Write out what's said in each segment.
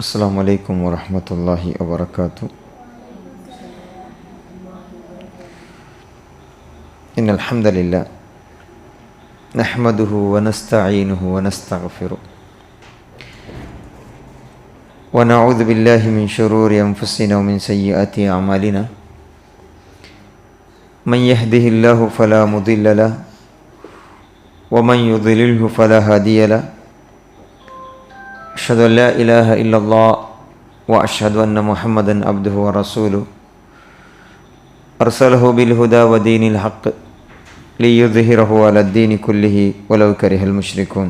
السلام عليكم ورحمة الله وبركاته. إن الحمد لله نحمده ونستعينه ونستغفره ونعوذ بالله من شرور أنفسنا ومن سيئات أعمالنا. من يهده الله فلا مضل له ومن يضلله فلا هادي له. أشهد أن لا إله إلا الله وأشهد أن محمدا عبده ورسوله أرسله بالهدى ودين الحق ليظهره على الدين كله ولو كره المشركون.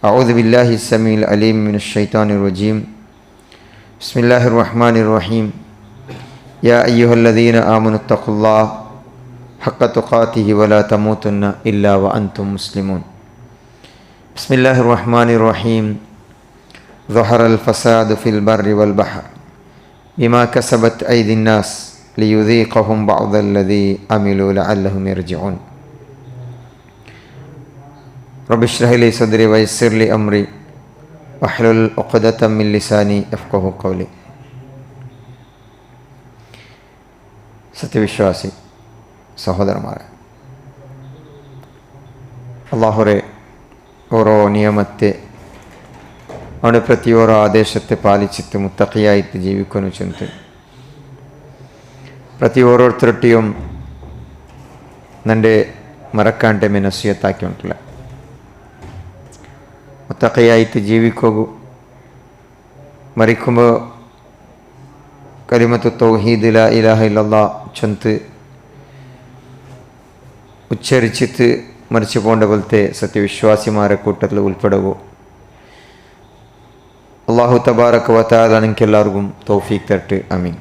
أعوذ بالله السميع العليم من الشيطان الرجيم. بسم الله الرحمن الرحيم. يا أيها الذين آمنوا اتقوا الله حق تقاته ولا تموتن إلا وأنتم مسلمون. بسم الله الرحمن الرحيم. ظهر الفساد في البر والبحر بما كسبت أيدي الناس ليذيقهم بعض الذي عملوا لعلهم يرجعون. رب اشرح لي صدري ويسر لي أمري واحلل عقدة من لساني يفقهوا قولي. സത്യവിശ്വാസി സഹോദരന്മാരെ, അല്ലാഹുവേ ഓരോ ನಿಯಮത്തെ ಅವನ ಪ್ರತಿಯೊಂದು ಆದೇಶത്തെ ಪಾಲಿಸಿತ್ತು ಮುತ್ತಕಿಯಾಯಿತು ಜೀವಿಕೊನು ಚಿಂತೆ ಪ್ರತಿ ഓരോരുത്തരുടെയും നന്റെ മറക്കാണ്ട് നസിഹത്താക്കി ഉണ്ടല്ല. മുത്തഖിയായിട്ട് ജീവിക്കൂ. മരിക്കുമ്പോൾ കലിമത്തു തൗഹീദ് ലാ ഇലാഹ ഇല്ലല്ലാഹ് ചൊല്ല് ഉച്ചരിച്ചിട്ട് മരിച്ചു പോകേണ്ട പോലത്തെ സത്യവിശ്വാസിമാരെ കൂട്ടത്തിൽ ഉൾപ്പെടുകയോ. അല്ലാഹു തബാറക വ തആല നിങ്ങൾക്ക് എല്ലാവർക്കും തൗഫീഖ് തരട്ടെ. ആമീൻ.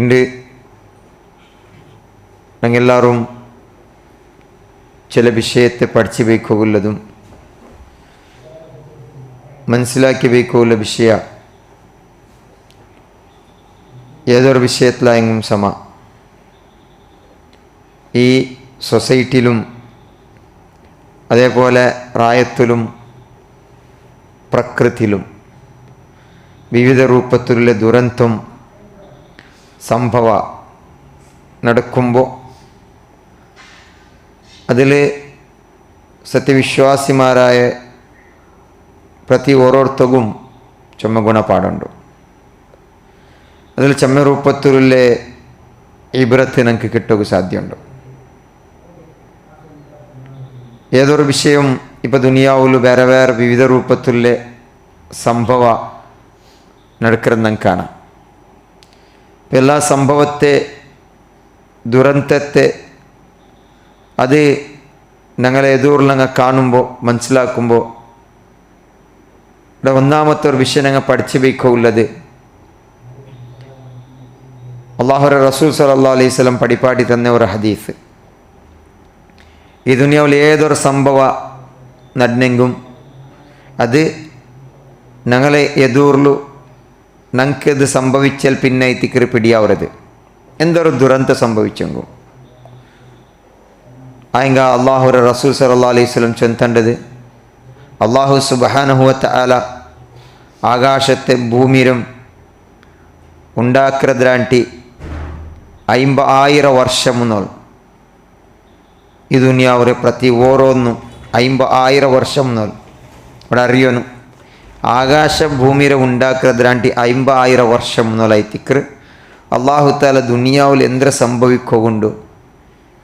ഇന്ന് ഞങ്ങളെല്ലാവരും ചില വിഷയത്തെ പഠിച്ചു വയ്ക്കുള്ളതും മനസ്സിലാക്കി വയ്ക്കുള്ള വിഷയ ഏതൊരു വിഷയത്തിലായെങ്കിലും സമ ഈ സൊസൈറ്റിയിലും അതേപോലെ റായത്തിലും പ്രകൃതിയിലും വിവിധ രൂപത്തിലുള്ള ദുരന്തം സംഭവ നടക്കുമ്പോൾ അതിൽ സത്യവിശ്വാസിമാരായ പ്രതി ഓരോരുത്തർക്കും ചുമ ഗുണപാടുണ്ട്. അതിൽ ചമ്മ രൂപത്തിലുള്ള ഇബ്രത്ത് നമുക്ക് കിട്ടുക സാധ്യമുണ്ട്. ഏതൊരു വിഷയം ഇപ്പോൾ ദുനിയാവിൽ വേറെ വേറെ വിവിധ രൂപത്തിലുള്ള സംഭവ നടക്കുന്നത് നമുക്ക് കാണാം. എല്ലാ സംഭവത്തെ ദുരന്തത്തെ അത് ഞങ്ങളെ എതിർന്ന് ഞങ്ങൾ കാണുമ്പോൾ മനസ്സിലാക്കുമ്പോൾ ഇവിടെ ഒന്നാമത്തെ ഒരു വിഷയം ഞങ്ങൾ പഠിച്ചു വയ്ക്കുള്ളത് അല്ലാഹുവിൻ്റെ റസൂൽ സല്ലല്ലാഹു അലൈഹി വസല്ലം പഠിപ്പാടി തന്ന ഒരു ഹദീസ്. ഈ ദുനിയാവിൽ ഏതൊരു സംഭവ നടന്നെങ്കും അത് ഞങ്ങളെ എതിർന്നു ഞങ്ങൾക്കിത് സംഭവിച്ചാൽ പിന്നെ ഇതിക്കറി പിടിയാവരുത്. എന്തൊരു ദുരന്തം സംഭവിച്ചെങ്കും ആയെങ്ക അല്ലാഹുവിൻ്റെ റസൂൽ സല്ലല്ലാഹു അലൈഹി വസല്ലം ചൊല്ലേണ്ടത് അല്ലാഹു സുബ്ഹാനഹു വ തആല ആകാശത്തെ ഭൂമിയിലും ഉണ്ടാക്കുന്നതിനാണ്ടി 50,000 വർഷം മുന്നോൾ ഈ ദുനിയാവരെ പ്രതി ഓരോന്നും 50,000 വർഷം മുന്നോൾ ഇവിടെ അറിയണം. ആകാശ ഭൂമിയെ ഉണ്ടാക്കുന്നതിനാണ്ടി 50,000 വർഷം മുന്നോളായിത്തിക്കർ അല്ലാഹു തആല ദുനിയാവിൽ എന്ത്ര സംഭവിക്കുകൊണ്ടു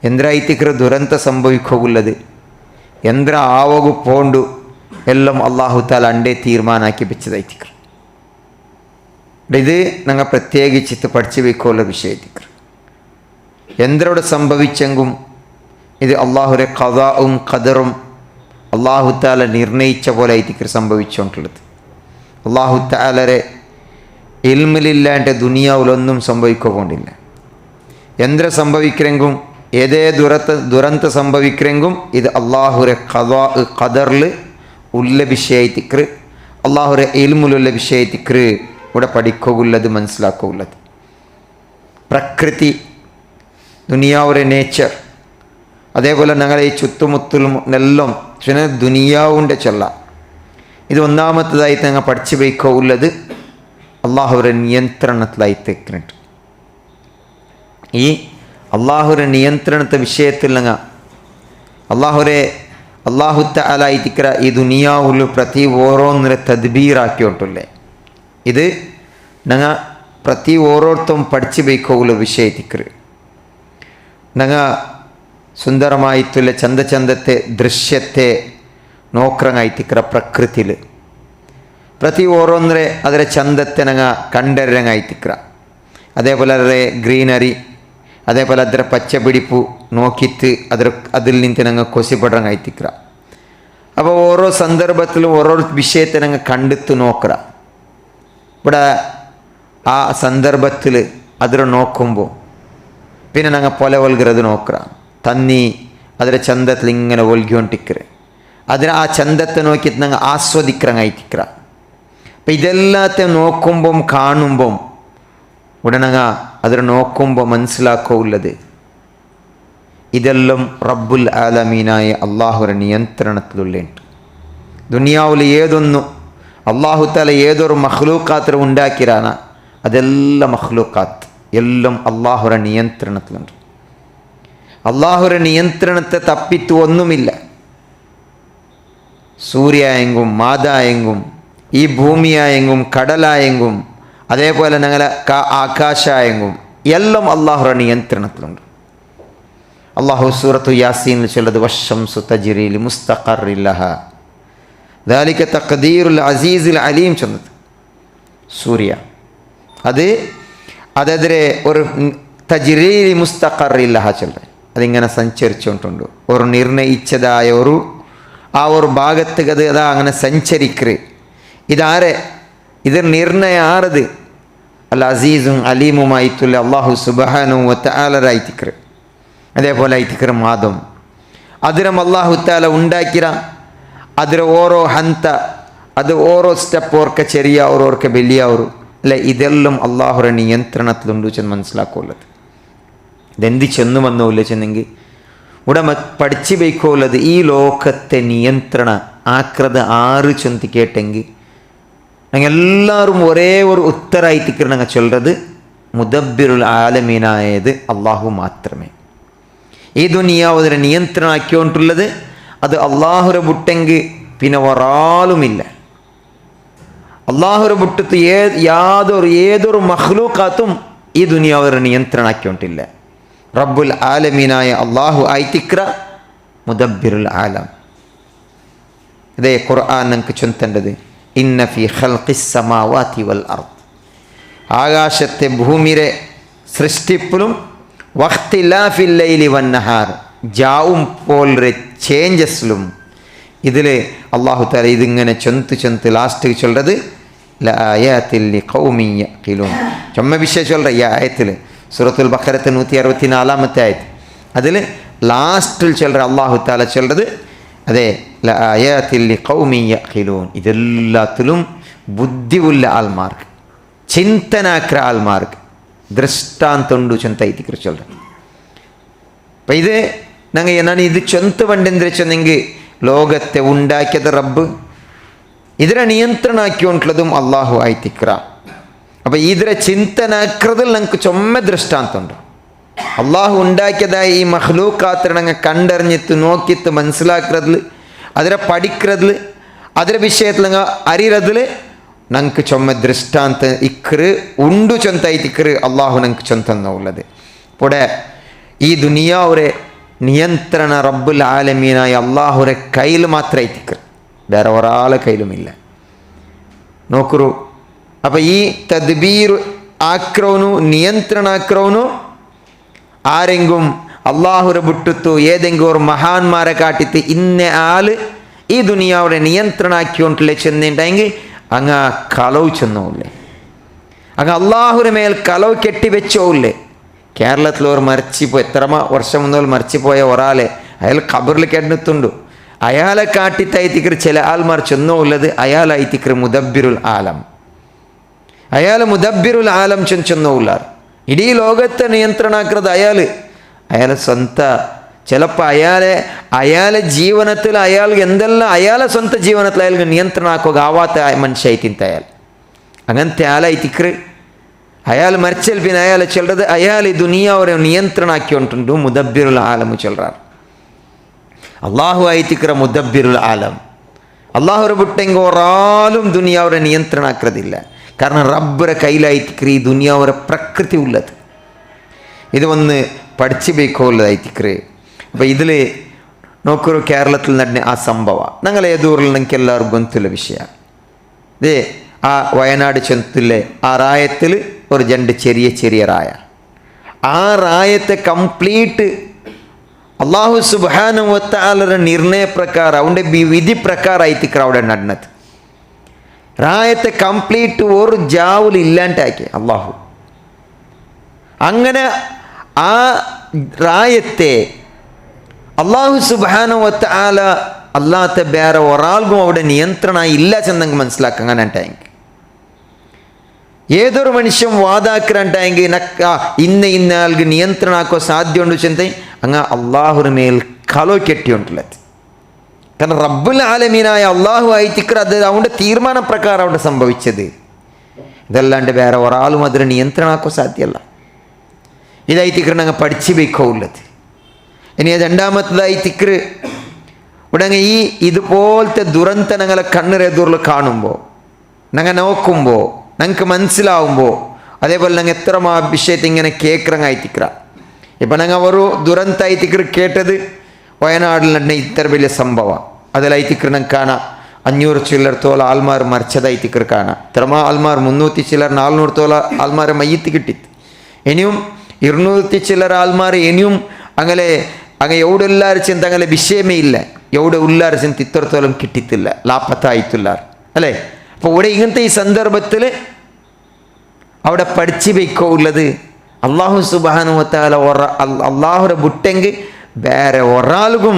എന്തിനായിത്തിക്കർ ദുരന്ത സംഭവിക്കുള്ളത് എന്ത്ര ആവകു പോണ്ടു എല്ലാം അല്ലാഹു തആല അണ്ടേ തീരുമാനാക്കി വെച്ചതായിത്തിക്കർ. ഇത് ഞങ്ങൾ പ്രത്യേകിച്ചിട്ട് പഠിച്ചു വയ്ക്കുള്ള വിഷയത്തിക്കർ എന്തരോട് സംഭവിച്ചെങ്കും ഇത് അല്ലാഹുവിൻ്റെ ഖദാഉം ഖദറും അല്ലാഹു തആല നിർണയിച്ച പോലെ ആയിത്തിക്കർ സംഭവിച്ചുകൊണ്ടുള്ളത്. അല്ലാഹു തആലരെ ഇൽമിലില്ലാണ്ട് ദുനിയാവിലൊന്നും സംഭവിക്കൊണ്ടില്ല. എന്ത്ര സംഭവിക്കരെങ്കും ഏതേ ദുരന്ത സംഭവിക്കരെങ്കും ഇത് അല്ലാഹുവിൻ്റെ ഖദാ ഖദറിൽ ഉള്ള വിഷയത്തിക്കർ അല്ലാഹുവിൻ്റെ ഇൽമിലുള്ള വിഷയത്തിക്കർ ഇവിടെ പഠിക്കുള്ളത് മനസ്സിലാക്കുള്ളത്. പ്രകൃതി ദുനിയാവിലെ നേച്ചർ അതേപോലെ ഞങ്ങളെ ഈ ചുറ്റുമുത്തിലും എല്ലാം ദുനിയാവിൻ്റെ ചൊല്ല. ഇത് ഒന്നാമത്തതായിട്ട് ഞങ്ങൾ പഠിച്ചു വയ്ക്കോ ഉള്ളത് അള്ളാഹുവിൻ്റെ നിയന്ത്രണത്തിലായി തെക്കുന്നുണ്ട്. ഈ അള്ളാഹുവിൻ്റെ നിയന്ത്രണത്തെ വിഷയത്തിൽ ഞങ്ങൾ അള്ളാഹു തആലായിത്തിക്കര ഈ ദുനിയാവുള്ളു പ്രതി ഓരോന്നിനെ തദ്ബീറാക്കിയോട്ടുള്ളേ. ഇത് ഞങ്ങൾ പ്രതി ഓരോരുത്തരും പഠിച്ചു വയ്ക്കോള്ള വിഷയത്തിക്കറ്. ഞങ്ങൾ സുന്ദരമായിട്ടുള്ള ചന്തത്തെ ദൃശ്യത്തെ നോക്കറങ്ങായിത്തിക്കറ പ്രകൃതിയിൽ പ്രതി ഓരോന്നരെ ಅದರ ಚಂದത്തെ ഞങ്ങൾ കണ്ടരങ്ങായിത്തിക്കറ. അതേപോലെ ಅದರ ഗ്രീനറി, അതേപോലെ ಅದರ പച്ചപിടിപ്പു നോക്കിയിട്ട് അതിൽ നിന്ന് ഞങ്ങൾ കൊസിപ്പെടങ്ങായിത്തിക്കറ. അപ്പോൾ ഓരോ സന്ദർഭത്തിലും ഓരോ വിഷയത്തെ ഞങ്ങൾ കണ്ടെത്തു നോക്കറ. ഇവിടെ ആ സന്ദർഭത്തിൽ അതിൽ നോക്കുമ്പോൾ പിന്നെ ഞങ്ങൾ പൊല ഒൽகிறது നോക്കറ. തന്നി ಅದರ ചന്തത്തിൽ ഇങ്ങനെ ഒൽകിക്കൊണ്ടിരിക്കറ്. അതിന് ആ ചന്തത്തെ നോക്കിയിട്ട് ഞങ്ങൾ ആസ്വദിക്കറങ്ങായിത്തിക്കറ. അപ്പം ഇതെല്ലാത്തെ നോക്കുമ്പം കാണുമ്പം ഉടനങ്ങ അതിൽ നോക്കുമ്പോൾ മനസ്സിലാക്കുള്ളത് ഇതെല്ലാം റബ്ബുൽ ആലമീനായ അള്ളാഹുവിൻ്റെ നിയന്ത്രണത്തിലുള്ളുണ്ട്. ദുനിയാവിൽ ഏതൊന്നും അള്ളാഹു തആല ഏതൊരു മഖ്ലൂഖാത്ത് ഉണ്ടാക്കിരാന അതെല്ലാം മഖ്ലൂഖാത്ത് എല്ലാം അള്ളാഹുവിൻ്റെ നിയന്ത്രണത്തിലുണ്ട്. അള്ളാഹുവിൻ്റെ നിയന്ത്രണത്തെ തപ്പിത്ത് ഒന്നുമില്ല. സൂര്യായെങ്കും മാതായെങ്കും ഈ ഭൂമിയായെങ്കും കടലായെങ്കും അതേപോലെ ഞങ്ങളെ ആകാശായെങ്കും എല്ലാം അള്ളാഹുവിൻ്റെ നിയന്ത്രണത്തിലുണ്ട്. അള്ളാഹു സൂറത്തു യാസീനിൽ ചൊല്ലത് വശംസു തജ്രി ലിമുസ്തഖറിൻ ലഹാ ദാലിക തഖ്ദീറുൽ അസീസുൽ അലീം ചൊന്നത്. സൂര്യ അതെതിരെ ഒരു തജ്രി ലിമുസ്തഖറിൻ ലഹാ ചൊല്ലത്. അതിങ്ങനെ സഞ്ചരിച്ചുകൊണ്ടുണ്ട്. ഒരു നിർണയിച്ചതായ ഒരു ഭാഗത്ത് അതാ അങ്ങനെ സഞ്ചരിക്കറ്. ഇതാരെ ഇത് നിർണയം ആറത് അൽ അസീസും അലീമുമായിട്ടുള്ള അള്ളാഹു സുബ്ഹാനഹു വ തആലരായിത്തിക്കറ്. അതേപോലെ ആയിത്തിക്കറ് മാദം അതിരം അള്ളാഹു തആല ഉണ്ടാക്കിര. അതിൽ ഓരോ ഹന്ത അത് ഓരോ സ്റ്റെപ്പ് ഓർക്ക ചെറിയ ഓരോർക്ക വലിയ അല്ല ഇതെല്ലാം അള്ളാഹുവിൻ്റെ നിയന്ത്രണത്തിലുണ്ട് ചെന്ന് മനസ്സിലാക്കുള്ളത്. ഇതെന്ത് ചെന്നു വന്നില്ല ചെന്നെങ്കിൽ ഉടമ പഠിച്ചു വയ്ക്കുള്ളത് ഈ ലോകത്തെ നിയന്ത്രണ ആക്രത ആറ് ചെന്ന് കേട്ടെങ്കിൽ ഞങ്ങൾ എല്ലാവരും ഒരേ ഒരു ഉത്തരായിത്തിക്കർ ഞങ്ങൾ ചൊല്ലത് മുദബ്ബിറുൽ ആലമീനായത് അള്ളാഹു മാത്രമേ. ഈ ദുനിയാവ് നിയന്ത്രണം ആക്കിക്കൊണ്ടുള്ളത് അത് അള്ളാഹുരെ വിട്ടെങ്കിൽ പിന്നെ ഒരാളുമില്ല. അള്ളാഹുരെ വിട്ടത്ത് ഏതൊരു മഖ്ലൂഖാത്തും ഈ ദുനിയാവ് നിയന്ത്രണം ആക്കിക്കൊണ്ടില്ല. റബ്ബുൽ ആലമീനായ അള്ളാഹു ആയിത്തിക്ര മുദബ്ബിറുൽ ആലം. ഇതേ ഖുർആൻ നമുക്ക് ചൊല്ലേണ്ടത് ഇന്ന ഫീ ഖൽഖിസ് സമാവാതി വൽ അർദ് ആകാശത്തെ ഭൂമിയുടെ സൃഷ്ടിപ്പിലും വഖ്തിലാഫിൽ ലൈലി വൻ നഹാർ ജാവും പോലൊരു ചേഞ്ചസിലും ഇതിൽ അള്ളാഹു തആല ഇതിങ്ങനെ ചൊന്ത് ലാസ്റ്റ് ചൊല്ലത് ലആയാതിൽ ലിഖൗമിൻ യഖിലൂൻ. ചൊമ്മ വിഷയം ചൊല്ലറ ഈ ആയത്തിൽ സൂറത്തുൽ ബഖറത്ത് 164 ആയത്ത്. അതിൽ ലാസ്റ്റിൽ ചൊല്ലറ അള്ളാഹു തആല ചൊല്ലത് അതെ ലആയാതിൽ ലിഖൗമിൻ യഖിലൂൻ. ഇതെല്ലാത്തിലും ബുദ്ധിയുള്ള ആൾമാർക്ക് ചിന്തനാക്ര ആൾമാർക്ക് ദൃഷ്ടാന്തുണ്ടു ചൊന്തൈതിക്ക് ചൊല്ലറ. അപ്പം ഇത് ഞാൻ ഇത് ചൊന്ത് പണ്ടെന്തിരെ ചൊന്നെങ്കിൽ ലോകത്തെ ഉണ്ടാക്കിയത് റബ്ബ് ഇതിനെ നിയന്ത്രണാക്കിക്കൊണ്ടുള്ളതും അള്ളാഹു ആയിത്തിക്ര. അപ്പം ഇതിനെ ചിന്തനാക്രതിൽ ഞങ്ങൾക്ക് ചൊമ്മ ദൃഷ്ടാന്തമുണ്ട്. അള്ളാഹു ഉണ്ടാക്കിയതായി ഈ മഖ്ലൂഖാത്തിനെ ഞങ്ങൾ കണ്ടറിഞ്ഞിട്ട് നോക്കിയിട്ട് മനസ്സിലാക്കുന്നതിൽ അതിനെ പഠിക്കുന്നതിൽ അതിൻ്റെ വിഷയത്തിൽ ഞങ്ങൾ അറിയതിൽ ഞങ്ങൾക്ക് ചൊമ്മ ദൃഷ്ടാന്ത ഇക്കറ് ഉണ്ടു ചൊന്തൈത്തിക്കറ് അള്ളാഹു ഞങ്ങൾക്ക് ചൊന്തെന്നുള്ളത്. ഇവിടെ ഈ ദുനിയാവുരെ നിയന്ത്രണ റബ്ബുൽ ആലമീനായ അള്ളാഹുരെ കയ്യിൽ മാത്രം എത്തിക്കറ്, വേറെ ഒരാളെ കയ്യിലുമില്ല. നോക്കൂ. അപ്പം ഈ തദ്ബീർ ആക്രവനു നിയന്ത്രണാക്രവനു ആരെങ്കിലും അള്ളാഹുരെ വിട്ടുത്തു ഏതെങ്കിലും ഒരു മഹാന്മാരെ കാട്ടിത്ത് ഇന്ന ആള് ഈ ദുനിയാവുടെ നിയന്ത്രണാക്കിക്കൊണ്ടില്ലേ ചെന്നിട്ടുണ്ടെങ്കിൽ അങ്ങ് ആ കളവ് ചെന്നോല്ലേ, അങ്ങ് അള്ളാഹുരെ മേൽ കളവ് കെട്ടിവെച്ചോല്ലേ. കേരളത്തിൽ ഒരു മരിച്ചുപോയി എത്ര വർഷം മുതൽ മരിച്ചുപോയ ഒരാളെ അയാൾ ഖബറിൽ കിടന്നിട്ടുണ്ടു. അയാളെ കാട്ടിത്തൈത്തിക്കർ ചില ആൾമാർ ചെന്നുള്ളത് അയാളായിത്തിക്കർ മുദബ്ബിറുൽ ആലം. അയാൾ മുദബ്ബിറുൽ ആലം ചെന്നുള്ളാർ. ഇടീ ലോകത്തെ നിയന്ത്രണാക്കുന്നത് അയാൾ സ്വന്ത ചിലപ്പോൾ അയാളെ ജീവനത്തിൽ അയാൾക്ക് എന്തെല്ലാം അയാളെ സ്വന്തം ജീവനത്തിൽ അയാൾക്ക് നിയന്ത്രണം ആക്കുക ആവാത്ത മനുഷ്യായിട്ടിന്ത അങ്ങനത്തെ ആളായിത്തിക്കറ് അയാൾ മരിച്ചാൽ പിന്നെ അയാൾ ചൊല്ലത് അയാൾ ഈ ദുനിയാവരെ നിയന്ത്രണം ആക്കിക്കൊണ്ടുണ്ട് മുദബ്ബിറുൽ ആലം ചൊല്ലാറ് അള്ളാഹു ആയിത്തിക്കറ മുദബ്ബിറുൽ ആലം അള്ളാഹുരെ ಬಿಟ್ಟೆಂಗೆ ഒരാളും ദുനിയാവരെ നിയന്ത്രണം ആക്കുന്നതില്ല കാരണം റബ്ബറെ കയ്യിലായിത്തിക്കറ ഈ ദുനിയാവരെ പ്രകൃതി ഉള്ളത് ഇത് ഒന്ന് പഠിച്ചു ബേക്കുള്ളതായിത്തിക്കറ് അപ്പോൾ ഇതിൽ നോക്കൊരു കേരളത്തിൽ നടന്ന ആ സംഭവ ഞങ്ങൾ ഏതൂരിൽ നിങ്ങൾക്ക് എല്ലാവർക്കും ഗൊന്തുള്ള വിഷയ ഇതേ ആ വയനാട് ചെന്തിലെ ആ റായത്തിൽ ഒരു രണ്ട് ചെറിയ റായ ആ റായത്തെ കംപ്ലീറ്റ് അള്ളാഹു സുബ്ഹാനഹു വ തആലയുടെ നിർണയ പ്രകാരം അവൻ്റെ വിധി പ്രകാരം ആയിത്തിക്കറ അവിടെ നടന്നത് റായത്തെ കംപ്ലീറ്റ് ഒരു ജാവുൽ ഇല്ലാണ്ടാക്കി അള്ളാഹു അങ്ങനെ ആ റായത്തെ അള്ളാഹു സുബ്ഹാനഹു വ തആല അല്ലാത്ത വേറെ ഒരാൾക്കും അവിടെ നിയന്ത്രണം ഇല്ല ചെന്നങ്ങ് മനസ്സിലാക്കുക അങ്ങനെ ഉണ്ടായെങ്കിൽ ഏതൊരു മനുഷ്യൻ വാതാക്കിരണ്ടായെങ്കിൽ ഇന്ന ആൾക്ക് നിയന്ത്രണം ആക്കോ സാധ്യമുണ്ട് ചെന്ന അങ്ങ് അള്ളാഹുവിന് മേൽ കലോ കെട്ടിയുണ്ടുള്ളത് കാരണം റബ്ബുൽ ആലമീനായ അള്ളാഹു ആയിത്തിക്കർ അത് അവൻ്റെ തീരുമാനപ്രകാരം അവിടെ സംഭവിച്ചത് ഇതല്ലാണ്ട് വേറെ ഒരാളും അതിന് നിയന്ത്രണം ആക്കോ സാധ്യമല്ല ഇതായിത്തിക്കർ ഞങ്ങൾ പഠിച്ചു വയ്ക്കുള്ളത് ഇനി രണ്ടാമത്തതായി തിക്കർ ഉടനെ ഈ ഇതുപോലത്തെ ദുരന്ത ഞങ്ങളെ കണ്ണിരെതിറിൽ കാണുമ്പോൾ ഞങ്ങൾ നോക്കുമ്പോൾ ഞങ്ങൾക്ക് മനസ്സിലാവുമ്പോൾ അതേപോലെ ഞങ്ങൾ എത്ര വിഷയത്തെ ഇങ്ങനെ കേൾക്കറങ്ങായിത്തിക്കറ ഇപ്പം ഞങ്ങൾ ഒരു ദുരന്തമായിത്തിക്കർ കേട്ടത് വയനാട്ടിൽ നടന്ന ഇത്ര വലിയ സംഭവം അതിലായിത്തിക്കർ ഞങ്ങൾക്ക് കാണാം 500 ചില്ലറത്തോളം ആൾമാർ മരിച്ചതായിത്തിക്കർ കാണാം ഇത്രമാ ആൾമാർ 300 ചില്ലർ 400തോളം ആൾമാരെ മയ്യത്ത് കിട്ടിത്ത് ഇനിയും 200 ചില്ലർ ആൾമാർ ഇനിയും അങ്ങനെ എവിടെ എല്ലാവരും ചെന്ന് അങ്ങനെ വിഷയമേ ഇല്ല എവിടെ ഉള്ളാരും ചെന്ന് ഇത്രത്തോളം കിട്ടിത്തില്ല ലാപ്പത്തായിത്തുള്ളാർ അല്ലേ അപ്പോൾ ഇവിടെ ഇങ്ങനത്തെ ഈ സന്ദർഭത്തിൽ അവിടെ പഠിച്ചു വയ്ക്കുള്ളത് അള്ളാഹു സുബ്ഹാനഹു വ തആല അള്ളാഹുരെ വിട്ടെങ്കിൽ വേറെ ഒരാൾക്കും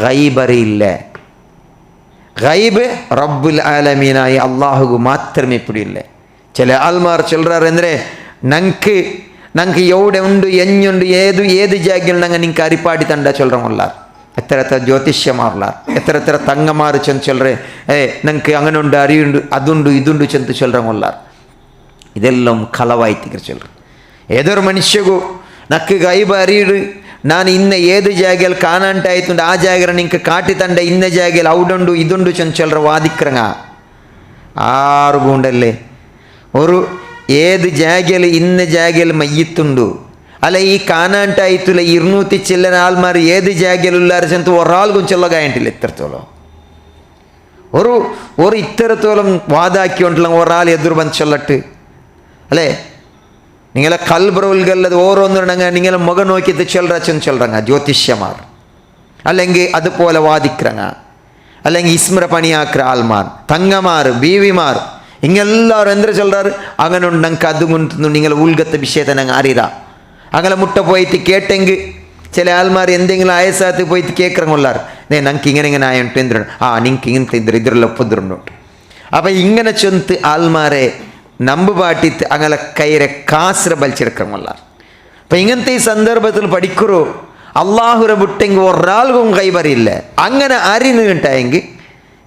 ഗൈബ് അറിയില്ല ഗൈബ് റബ്ബുൽ ആലമീനായ അള്ളാഹുക്ക് മാത്രമേ പിടിയില്ല ചില ആൾമാർ ചൊല്ലാറ് എന്തിനെ ഞങ്ങൾക്ക് എവിടെ ഉണ്ട് എഞ്ഞുണ്ട് ഏത് ജാഗ്യം ഞങ്ങൾ നിങ്ങൾക്ക് അരിപ്പാടി തണ്ട ചൊല്ലറമുള്ളാർ എത്ര ജ്യോതിഷ്യമാറുള്ളാർ എത്ര തങ്ങമാർ ചെന്ന് ചൊല്ലറേ ഞങ്ങൾക്ക് അങ്ങനെ ഉണ്ട് അറിയുണ്ട് അതുണ്ട് ഇതുണ്ട് ചെന്ന് ചൊല്ലറമുള്ളാർ ഇതെല്ലാം കളവായിത്തിക്കർ ചൊല്ലറ ഏതൊരു മനുഷ്യಗೂ നക്ക് ഗൈബ് അറിയിട് ನಾನು ಇನ್ನ ಏದು ಜಾಗಲ್ಲಿ ಕಾಣಂಟಾಯ್ತುಂಡು ಆ ಜಾಗರ ನಿಂಗೆ ಕಾಟಿ ತಂಡ ಇನ್ನ ಜಾಗಲ್ಲಿ ಔಡುಂಡು ಇದುಂಡು ಚೊಂಚಲ್ರ ವಾದಿಕ್ರಂಗ ಆರು ಉಂಡಲ್ಲೇ ഒരു ഏത് ജാഗയിൽ ഇന്ന ജാഗയിൽ മയ്യത്തുണ്ടു അല്ല ഈ കാണാണ്ടായിട്ടില്ല 200 ചില്ലറ ആൾമാർ ഏത് ജാഗയിലുള്ളാർ ചെന്ന് ഒരാൾക്കും ചൊല്ലകായിട്ടില്ല ഇത്രത്തോളം ഒരു ഇത്തരത്തോളം വാദാക്കിക്കൊണ്ടുള്ള ഒരാൾ എതിർ വന്ന് ചൊല്ലട്ട് അല്ലേ നിങ്ങളെ കൽബ്രവുൽഗല്ലത് ഓരോന്നിടങ്ങ നിങ്ങളെ മുഖം നോക്കിയിട്ട് ചൊല്ലറച്ചെന്ന് ചൊല്ലറങ്ങ ജ്യോതിഷ്യമാർ അല്ലെങ്കിൽ അതുപോലെ വാദിக்கிறങ്ങ അല്ലെങ്കിൽ ഇസ്മര പണിയാക്കിற ആൾമാർ തങ്ങമാർ ബീവിമാർ ഇങ്ങെല്ലാവരും എന്തൊരു ചൊല്ലാറ് അങ്ങനെ ഉണ്ട് ഞങ്ങൾക്ക് അതുകൊണ്ട് നിങ്ങൾ ഉൾഗത്തെ വിഷയത്തെ ഞങ്ങൾ അറിയാ അങ്ങനെ മുട്ട പോയിട്ട് കേട്ടെങ്കിൽ ചില ആൾമാർ എന്തെങ്കിലും ആയസാത്ത് പോയിട്ട് കേൾക്കറങ്ങുള്ളാർ ഞങ്ങൾക്ക് ഇങ്ങനെ ആയിട്ട് എന്തിനാണ് നിങ്ങൾക്ക് ഇങ്ങനത്തെ ഇതിരെല്ലാം ഒപ്പതിരുണ്ടു അപ്പം ഇങ്ങനെ ചൊന്ത് ആൾമാരെ നമ്പ് പാട്ടിത്ത് അങ്ങനെ കൈരെ കാസ്ര ബലിച്ചെടുക്കമുള്ള അപ്പം ഇങ്ങനത്തെ ഈ സന്ദർഭത്തിൽ പഠിക്കുറോ അള്ളാഹുരെ വിട്ടെങ്കിൽ ഒരാൾക്കും കൈവറിയില്ല അങ്ങനെ അറിഞ്ഞിട്ടായെങ്കിൽ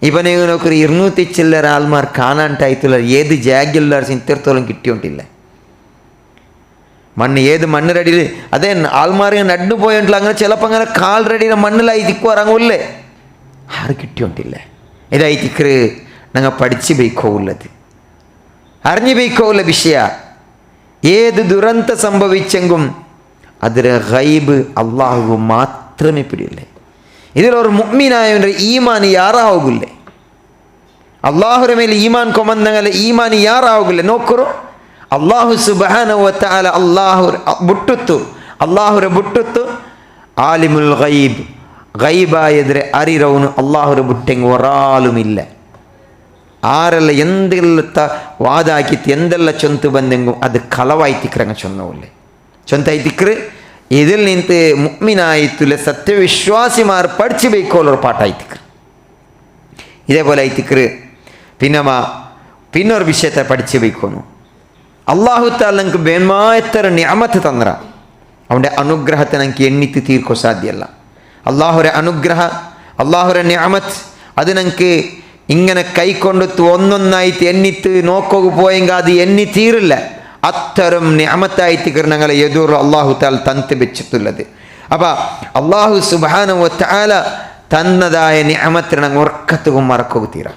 ഇപ്പം നിങ്ങൾ നോക്കൊരു 200 ചില്ലറ ആൾമാർ കാണാണ്ടായിട്ടുള്ള ഏത് ജാഗ്യല്ലാർ ഇത്രത്തോളം കിട്ടിയോണ്ടില്ല മണ്ണ് ഏത് മണ്ണിരടിയിൽ അതേ ആൾമാർ നട്ടു പോയിട്ടുള്ള അങ്ങനെ ചിലപ്പോൾ അങ്ങനെ കാൽറടിയുടെ മണ്ണിലായി തിക്കും ഇറങ്ങൂല്ലേ ആറ് കിട്ടിയോണ്ടില്ല ഇതായി തിക്കറ് ഞങ്ങൾ പഠിച്ചു ബൈക്കുള്ളത് അറിഞ്ഞു ബൈക്കുള്ള വിഷയ ഏത് ദുരന്ത സംഭവിച്ചെങ്കും അതിലെ ഗൈബ് അള്ളാഹു മാത്രമേ പിടിയില്ലേ ഇതിലൊരു മുഅ്മിനായവൻ്റെ ഈമാൻ യാറാവുകില്ലേ അള്ളാഹുര മേൽ ഈമാൻ കൊമന്നങ്ങനെ ഈമാൻ യാറാവുകില്ല നോക്കറു അള്ളാഹു സുബ്ഹാനഹു വ തആല അള്ളാഹുര ബുട്ടുത്തു ആലിമുൽ ഗൈബ് ഗൈബായതിരെ അറിറവನು അള്ളാഹുര ബുട്ടെങ്ക് ഒരാളുമില്ല ആരെല്ലാം എന്തെല്ല വാദാക്കിത്ത് എന്തെല്ല ചൊന്ത് ಬಂದೆಂಗು ಅದು ಕಲವಾಯ್ತಿಕ್ರಂಗ ಚೊನ್ನೋಲ್ಲೆ ಚೊಂತೈತಿಕ್ರೆ ഇതിൽ നിന്ത് മുഅ്മിനായിത്തുലെ സത്യവിശ്വാസിമാർ പഠിച്ചു ബൈക്കോളൊരു പാട്ടായിത്തിക്ര ഇതേപോലെ ആയിത്തിക്ര് പിന്നൊരു വിഷയത്തെ പഠിച്ചു ബൈക്കോന്നു അള്ളാഹു താല നമുക്ക് ಬೇನ್ಮಾಯತ್ತರ നിഅമത്ത് തന്നറ അവൻ്റെ അനുഗ്രഹത്തെ നമുക്ക് എണ്ണിത്ത് തീർക്കോ സാധ്യമല്ല അള്ളാഹുര അനുഗ്രഹ, അള്ളാഹുര നിഅമത്ത് അത് ഞങ്ങൾക്ക് ഇങ്ങനെ കൈക്കൊണ്ടെത്ത് ഒന്നൊന്നായിട്ട് എണ്ണിത്ത് നോക്കുക പോയെങ്കിൽ അത് എണ്ണി തീരില്ല. അത്തരം നിഅമത്തായിട്ട് ഞങ്ങളെ എതിർ അള്ളാഹു താല തന്ന് വെച്ചിട്ടുള്ളത്. അപ്പം അള്ളാഹു സുബ്ഹാനഹു വ തആല തന്നതായ നിഅമത്തിനെ ഞങ്ങൾ ഉറക്കത്തും മറക്കുക തീരാ.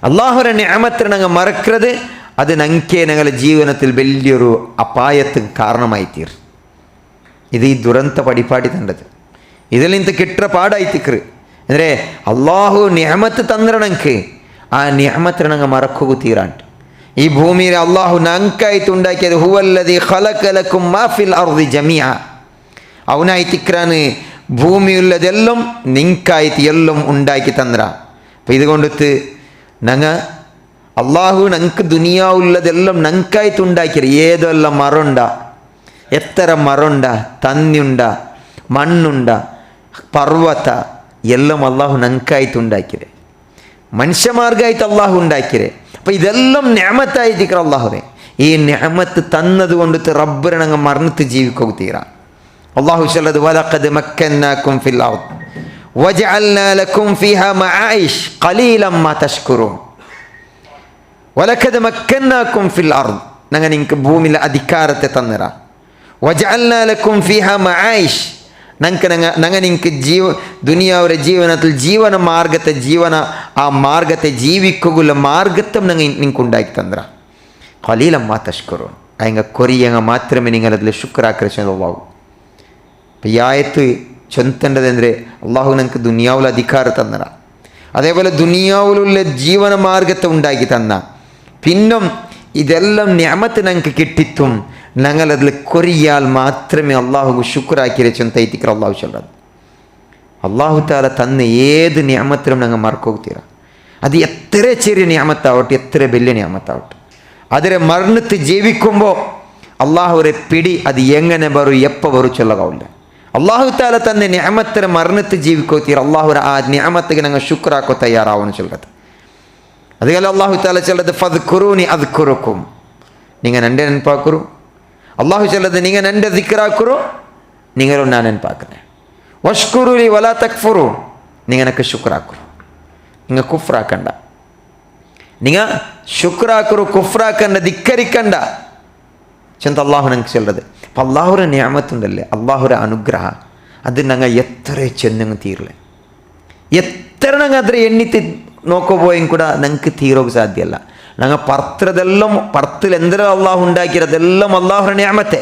അള്ളാഹുര നിഅമത്തിനെ ഞങ്ങൾ മറക്കുന്നത് അത് ഞങ്ങൾക്ക് ഞങ്ങളുടെ ജീവിതത്തിൽ വലിയൊരു അപായത്തിന് കാരണമായി തീരും. ഇത് ഈ ദുരന്ത പടിപ്പാടി തണ്ടത് ഇതിൽ നിന്ന് കിട്ടുന്ന പാടായി തിക്കറ്. ಅಂದರೆ അള്ളാഹു നിഅമത്ത് തന്നിരണക്ക് ആ നിഅമത്തിനെ ഞങ്ങൾ മറക്കുക തീരാണ്ട്. ഈ ഭൂമിയിൽ അള്ളാഹു ഞങ്ങൾക്കായിട്ട് ഉണ്ടാക്കിയത് ഹുവല്ലദീ ഖലഖ ലക്കും മാ ഫിൽ അർദി ജമീഅ, അവനായി തിക്രാന് ഭൂമിയുള്ളതെല്ലാം നിങ്ങൾക്കായിട്ട് എല്ലാം ഉണ്ടാക്കി തന്നറ. അപ്പം ഇതുകൊണ്ടിട്ട് ഞങ്ങൾ അള്ളാഹു ഞങ്ങൾക്ക് ദുനിയാവുള്ളതെല്ലാം ഞങ്ങൾക്കായിട്ട് ഉണ്ടാക്കിയത്. ഏതെല്ലാം മരമുണ്ട, എത്ര മരമുണ്ട, തന്നിയുണ്ട, മണ്ണുണ്ട, പർവ്വത എല്ലാം അള്ളാഹു ഞങ്ങൾക്കായിട്ട് ഉണ്ടാക്കിയത്. മനുഷ്യമാർഗമായിട്ട് അള്ളാഹു ഉണ്ടാക്കിയത്. അപ്പം ഇതെല്ലാം നിഅമത്തായിരിക്കും അള്ളാഹുവെ. ഈ നിഅമത്ത് തന്നത് കൊണ്ടിട്ട് റബ്ബിനെ ഞങ്ങൾ മറന്നിട്ട് ജീവിക്കുക തീരാ. അള്ളാഹു ചൊല്ലത് വലഖദ് മക്കന്നാകും ഫിൽ അർദ് വജഅൽനാ ലക്കും ഫീഹാ മആയിഷ് ഖലീലൻ മാ തഷ്കുറൂൻ. വലഖദ് മക്കന്നാകും ഫിൽ അർദ്, ഞങ്ങൾ നിങ്ങൾക്ക് ഭൂമിയിലെ അധികാരത്തെ തന്നിറ. വജഅൽനാ ലക്കും ഫീഹാ മആയിഷ്, ഞങ്ങൾ നിങ്ങൾക്ക് ദുനിയാവിലെ ജീവനത്തിൽ ജീവന മാർഗത്തെ ജീവിക്കുള്ള മാർഗത്തെ ഞങ്ങൾ നിങ്ങൾക്ക് ഉണ്ടാക്കി തന്നിറ. ഖലീലൻ മാ തഷ്കുറൂൻ, അതിങ്ങ കൊറിയങ്ങ മാത്രമേ നിങ്ങൾ അതിൽ ശുക്രാക്രശാവും. അപ്പം ഈ ആയത്ത് ചൊന്തേണ്ടതെന്തേ അള്ളാഹു ഞങ്ങൾക്ക് ദുനിയാവിലെ അധികാരം തന്നിറ. അതേപോലെ ദുനിയാവിലുള്ള ജീവന മാർഗത്തെ ഉണ്ടാക്കി തന്ന. പിന്നും ഇതെല്ലാം നിഅമത്ത് ഞങ്ങൾക്ക് കിട്ടിത്തും ഞങ്ങളതിൽ കൊറിയാൽ മാത്രമേ അള്ളാഹു ശുക്രാക്കിയ ചൊന്തൈത്തിക്കർ അള്ളാഹു ചൊല്ലത്. അള്ളാഹു താല തന്ന ഏത് നിഅമത്തിലും ഞങ്ങൾ മറക്കുക. അത് എത്ര ചെറിയ നിഅമത്താവട്ടെ, എത്ര വലിയ നിഅമത്താവട്ടെ, അതിനെ മറന്നിട്ട് ജീവിക്കുമ്പോൾ അള്ളാഹുരെ പിടി അത് എങ്ങനെ വരും, എപ്പോൾ വരും ചൊല്ലകാവില്ല. അള്ളാഹു താല തന്നെ നിഅമത്തിനെ മറന്നിട്ട് ജീവിക്കോത്തീർ അള്ളാഹുര ആ നിഅമത്തിಗೆ ഞങ്ങൾ ശുക്രാക്കോ തയ്യാറാവുന്നു ചൊല്ലത്. അതുപോലെ അള്ളാഹു താല ചൊല്ലത് ഫദ്കുറൂനി അദ്കുറുക്കും, നിങ്ങൾ എൻ്റെ ನೆನಪಾಕರು. അള്ളാഹു ചൊല്ലത് നിങ്ങൾ എൻ്റെ ദിക്റാക്കുറു, നിങ്ങളും ഞാൻ ನೆನಪಾக்குறேன். വഷ്കുറുലി വലാ തക്ഫുറു, നിങ്ങൾ എനിക്ക് ശുക്രാക്കുറു, നിങ്ങൾ കുഫ്രാക്കണ്ട. നിങ്ങൾ ശുക്രാക്കുറു, കുഫ്രാക്കണ്ട, ധിക്കരിക്കണ്ട ചെന്ത അള്ളാഹു ഞങ്ങൾക്ക് ചൊല്ലത്. അപ്പം അള്ളാഹുര നിഅമത്തുണ്ടല്ലേ, അള്ളാഹുര അനുഗ്രഹ അത് ഞങ്ങൾ എത്ര ചെന്നങ്ങ് തീരില്ല. എത്ര ഞങ്ങൾ അത്ര എണ്ണിത്ത് നോക്കോ പോയും കൂടെ ഞങ്ങൾക്ക് തീരോക്ക് സാധ്യമല്ല. ഞങ്ങൾ പർത്തിൽ എന്തെല്ലാം അള്ളാഹു ഉണ്ടാക്കിയതെല്ലാം അള്ളാഹുര നിഅമത്തെ.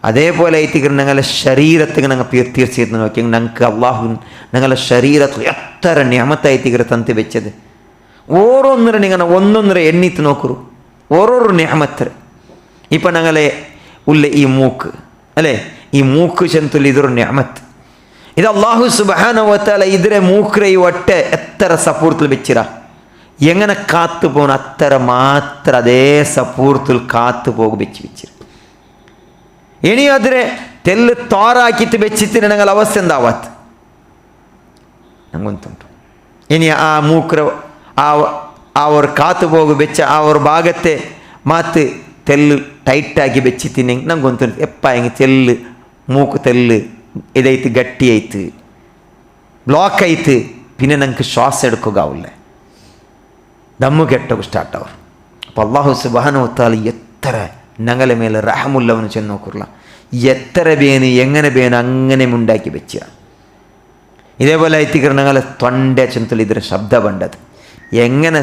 അതേപോലെ ആയിട്ട് ഞങ്ങളുടെ ശരീരത്തിൽ ഞങ്ങൾ തീർച്ചയായിട്ടും നോക്കി ഞങ്ങൾക്ക് അള്ളാഹു ഞങ്ങളുടെ ശരീരത്തിൽ എത്ര നിഅമത്തായിട്ട് തന്തി വെച്ചത്. ഓരോന്നര നിങ്ങൾ ഒന്നൊന്നര എണ്ണിത്ത് നോക്കൂ, ഓരോരോ നിഅമത്ത്. ഇപ്പം ഞങ്ങളെ ഉള്ള ഈ മൂക്ക് അല്ലേ, ഈ മൂക്ക് ചെന്തുള്ള ഇതൊരു നിഅമത്ത്. ഇത് അള്ളാഹു സുബ്ഹാനഹു വ തആല ഇതിരെ മൂക്കരെ ഈ ഒട്ടെ എത്ര സപ്പൂർത്തിൽ വെച്ചിര, എങ്ങനെ കാത്തു പോകണം അത്ര മാത്രം അതേ സപ്പൂർത്തിൽ കാത്തു പോകും വെച്ചിര. ഇനി അതിരെ തെല്ല് തോറാക്കിയിട്ട് വെച്ചിട്ട് ഞങ്ങൾ അവസ്ഥ എന്താവാത്ത ഞങ്ങൊന്നുണ്ട്. ഇനി ആ മൂക്കര ആ ഒരു കാത്തു പോകും വെച്ച ആ ഒരു ഭാഗത്തെ മാത്ത് തെല്ല് ടൈറ്റാക്കി വെച്ചിട്ടുണ്ടെങ്കിൽ ನಂಗೆ ಗೊತ್ತು ಎಪ್ಪ ಹಿಂಗೆ ತೆಲ್ಲು ಮೂಕು ತೆಲ್ಲು ಇದೈತು ಗಟ್ಟಿ ಆಯ್ತು ಬ್ಲಾಕ್ ಆಯ್ತು പിന്നെ ഞങ്ങൾക്ക് ശ്വാസം എടുക്കുകയാവില്ല, ദമ്മു കെട്ടൊക്കെ സ്റ്റാർട്ട് ആവും. അപ്പം അള്ളാഹു സുബ്ഹാനഹു വ തആല എത്ര ഞങ്ങളെ മേലെ റഹമുള്ളവന് ചെന്ന് നോക്കുള്ള എത്ര പേന് എങ്ങനെ പേന് അങ്ങനെ ഉണ്ടാക്കി വെച്ച. ഇതേപോലെ ആയിട്ട് ഞങ്ങളെ തൊണ്ട ചെന്തൽ ഇതിന് ശബ്ദം വേണ്ടത് എങ്ങനെ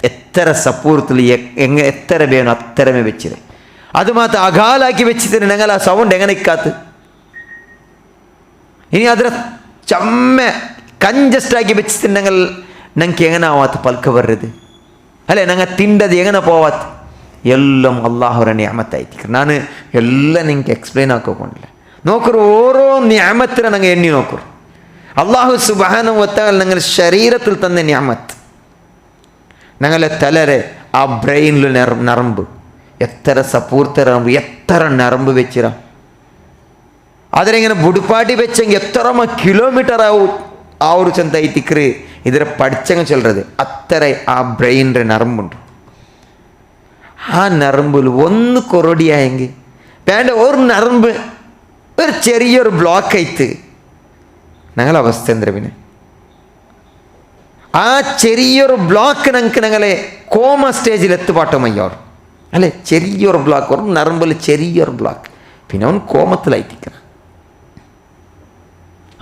എത്ര സപ്പൂർത്തിൽ എത്ര വേണം അത്രമേ വെച്ചത്. അത് മാത്രം അകാലാക്കി വെച്ചിട്ട് ഞങ്ങൾ ആ സൗണ്ട് എങ്ങനെ ഇക്കാത്ത്. ഇനി അതിനെ ചമ്മ കഞ്ചസ്റ്റാക്കി വെച്ചിട്ടുണ്ടെങ്കിൽ ഞങ്ങൾക്ക് എങ്ങനെ ആവാത്ത പൽക്ക വരരുത് അല്ലേ, ഞങ്ങൾ തിണ്ടത് എങ്ങനെ പോവാത്ത എല്ലാം അള്ളാഹുര നിഅമത്തായിട്ട്. ഞാൻ എല്ലാം നിങ്ങൾക്ക് എക്സ്പ്ലെയിൻ ആക്കിക്കൊണ്ടില്ല. നോക്കൂ, ഓരോ നിഅമത്തിനെ ഞങ്ങൾ എണ്ണി നോക്കൂ. അള്ളാഹു സുബ്ഹാനഹു വ തആല ഞങ്ങൾ ശരീരത്തിൽ തന്നെ നിഅമത്ത്. ഞങ്ങളെ തലരെ ആ ബ്രെയിനിൽ നരമ്പ് എത്ര സപ്പൂർത്ത നരമ്പ്, എത്ര നരമ്പ് വെച്ചിര. അതിനെങ്ങനെ ബുടുപ്പാട്ടി വെച്ചെങ്കിൽ എത്ര കിലോമീറ്റർ ആവും ആ ഒരു ചെന്തൈത്തിക്കറ് ഇതിനെ പഠിച്ചങ്ങ് ചൊല്ലത്. അത്ര ആ ബ്രെയിനിൻ്റെ നരമ്പുണ്ട്. ആ നരമ്പിൽ ഒന്ന് കൊറോടിയായെങ്കിൽ വേണ്ട ഒരു നരമ്പ് ഒരു ചെറിയൊരു ബ്ലോക്ക് ആയിട്ട് ഞങ്ങളെ അവസ്ഥ എന്താ പിന്നെ? ആ ചെറിയൊരു ബ്ലോക്ക് ഞങ്ങൾക്ക് ഞങ്ങളെ കോമ സ്റ്റേജിൽ എത്തുപാട്ടമയ്യോർ അല്ലേ? ചെറിയൊരു ബ്ലോക്ക്, ഒരു നരമ്പിൽ ചെറിയൊരു ബ്ലോക്ക്, പിന്നെ അവൻ കോമത്തിലായിട്ടിരിക്കണം.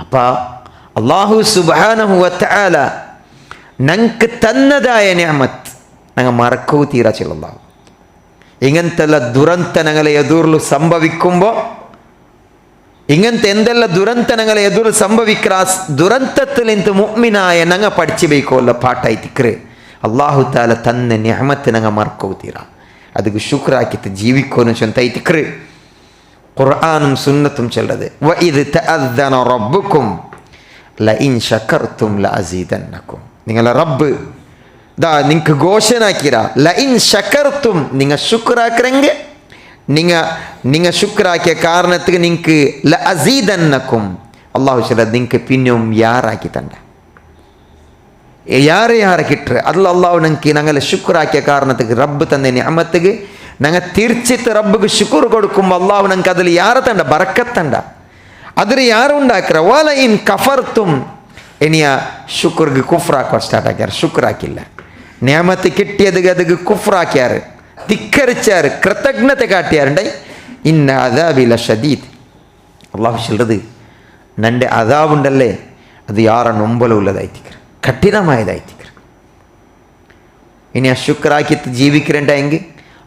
അപ്പം അല്ലാഹു സുബ്ഹാനഹു വ തആല ഞങ്ങൾക്ക് തന്നതായ നിഅമത്ത് ഞങ്ങൾ മറക്കൂ തീരാ ചെല്ലാഹു. ഇങ്ങനത്തെ ദുരന്ത ഞങ്ങളെ എതിർಲು സംഭവിക്കുമ്പോൾ, ഇങ്ങനത്തെ എന്തെല്ലാം ദുരന്ത ഞങ്ങളെ എതിർ സംഭവിക്കുന്ന ആ ദുരന്തത്തിൽ നിന്ന് മുഅ്മിനായ ഞങ്ങൾ പഠിച്ചു ബൈക്കോല്ല പാട്ടായിത്തിക്കറ് അല്ലാഹു തആല തന്ന നിഅമത്ത് ഞങ്ങൾ മറക്കൂ തീരാ. ಅದಕ್ಕೆ ಶುಕ್ರಾಕಿತ್ತು ಜೀವಿಕೋನು ಚಂತೈತಿಕ್ರಿ. ഖുർആനും സുന്നത്തും ചൊല്ലത് വഇദ് തഅദ്ദന റബ്ബുക്കും ലഇൻ ശകർതും ലഅസീദന്നകും. നിങ്ങളെ റബ്ബ് ദാ നിങ്ങൾക്ക് ഘോഷണാക്കിര ലഇൻ ശകർതും, നിങ്ങൾ ശുക്രാക്കറെങ്കിൽ നിങ്ങൾ ശുക്രാക്കിയ കാരണത്തിന് നിങ്ങൾക്ക് ലഅസീദന്നകും അല്ലാഹു ചൊല്ലത് നിങ്ങൾക്ക് പിന്നെയും യാറാക്കി തണ്ട. ಯಾರು ಕಿಟ್ರೆ ಅಲ್ಲ ಅಲ್ಲಾಹು ನಂಗೆ ഞങ്ങളെ ಶುಕ್ರಾಕಿಯ ಕಾರಣಕ್ಕೆ ರಬ್ಬ್ ತಂದೆ ನಿಅಮತ್ತಿಗೆ ഞങ്ങൾ തീർച്ചയായിട്ടും റബ്ബിക്ക് ശുക്ർ കൊടുക്കുമ്പോൾ അല്ലാഹു ഞങ്ങൾക്ക് അതിൽ യാറെ തണ്ട ബറക്കത്തണ്ട. അതിൽ ಯಾರುണ്ടാಕ್ರ ವಾಲ ಇನ್ ಕಫರ್তুം ഇനിയ ಶುಕ್ರಿಗೆ ಕುಫ್ರಾಕೋ ಸ್ಟಾರ್ಟ್ ಆಗ್ಯಾರ. ಶುಕ್ರಾಕಿಲ್ಲ, ನಿಅಮತ್ കിട്ടിയതിಗೆ ಅದಕ್ಕೆ ಕುಫ್ರಾಕ್ಯಾರ, ಧಿಕ್ಕರಿಚಾರ, ಕೃತಜ್ಞತೆ ಕಾಟ್ಯಾರುണ്ടായി. ഇന്ന അദാബി ലശദീദ്. അല്ലാഹു ചൊല്ലത് നന്റെ അദാബുണ്ടല്ലേ അത് യാറെ നൊമ്പലുള്ളതായിരിക്കും, കഠിനമായതായിരിക്കും. ഇനി ആ ശുക്രാക്കിത്ത് ജീവിക്കണ്ടെങ്കിൽ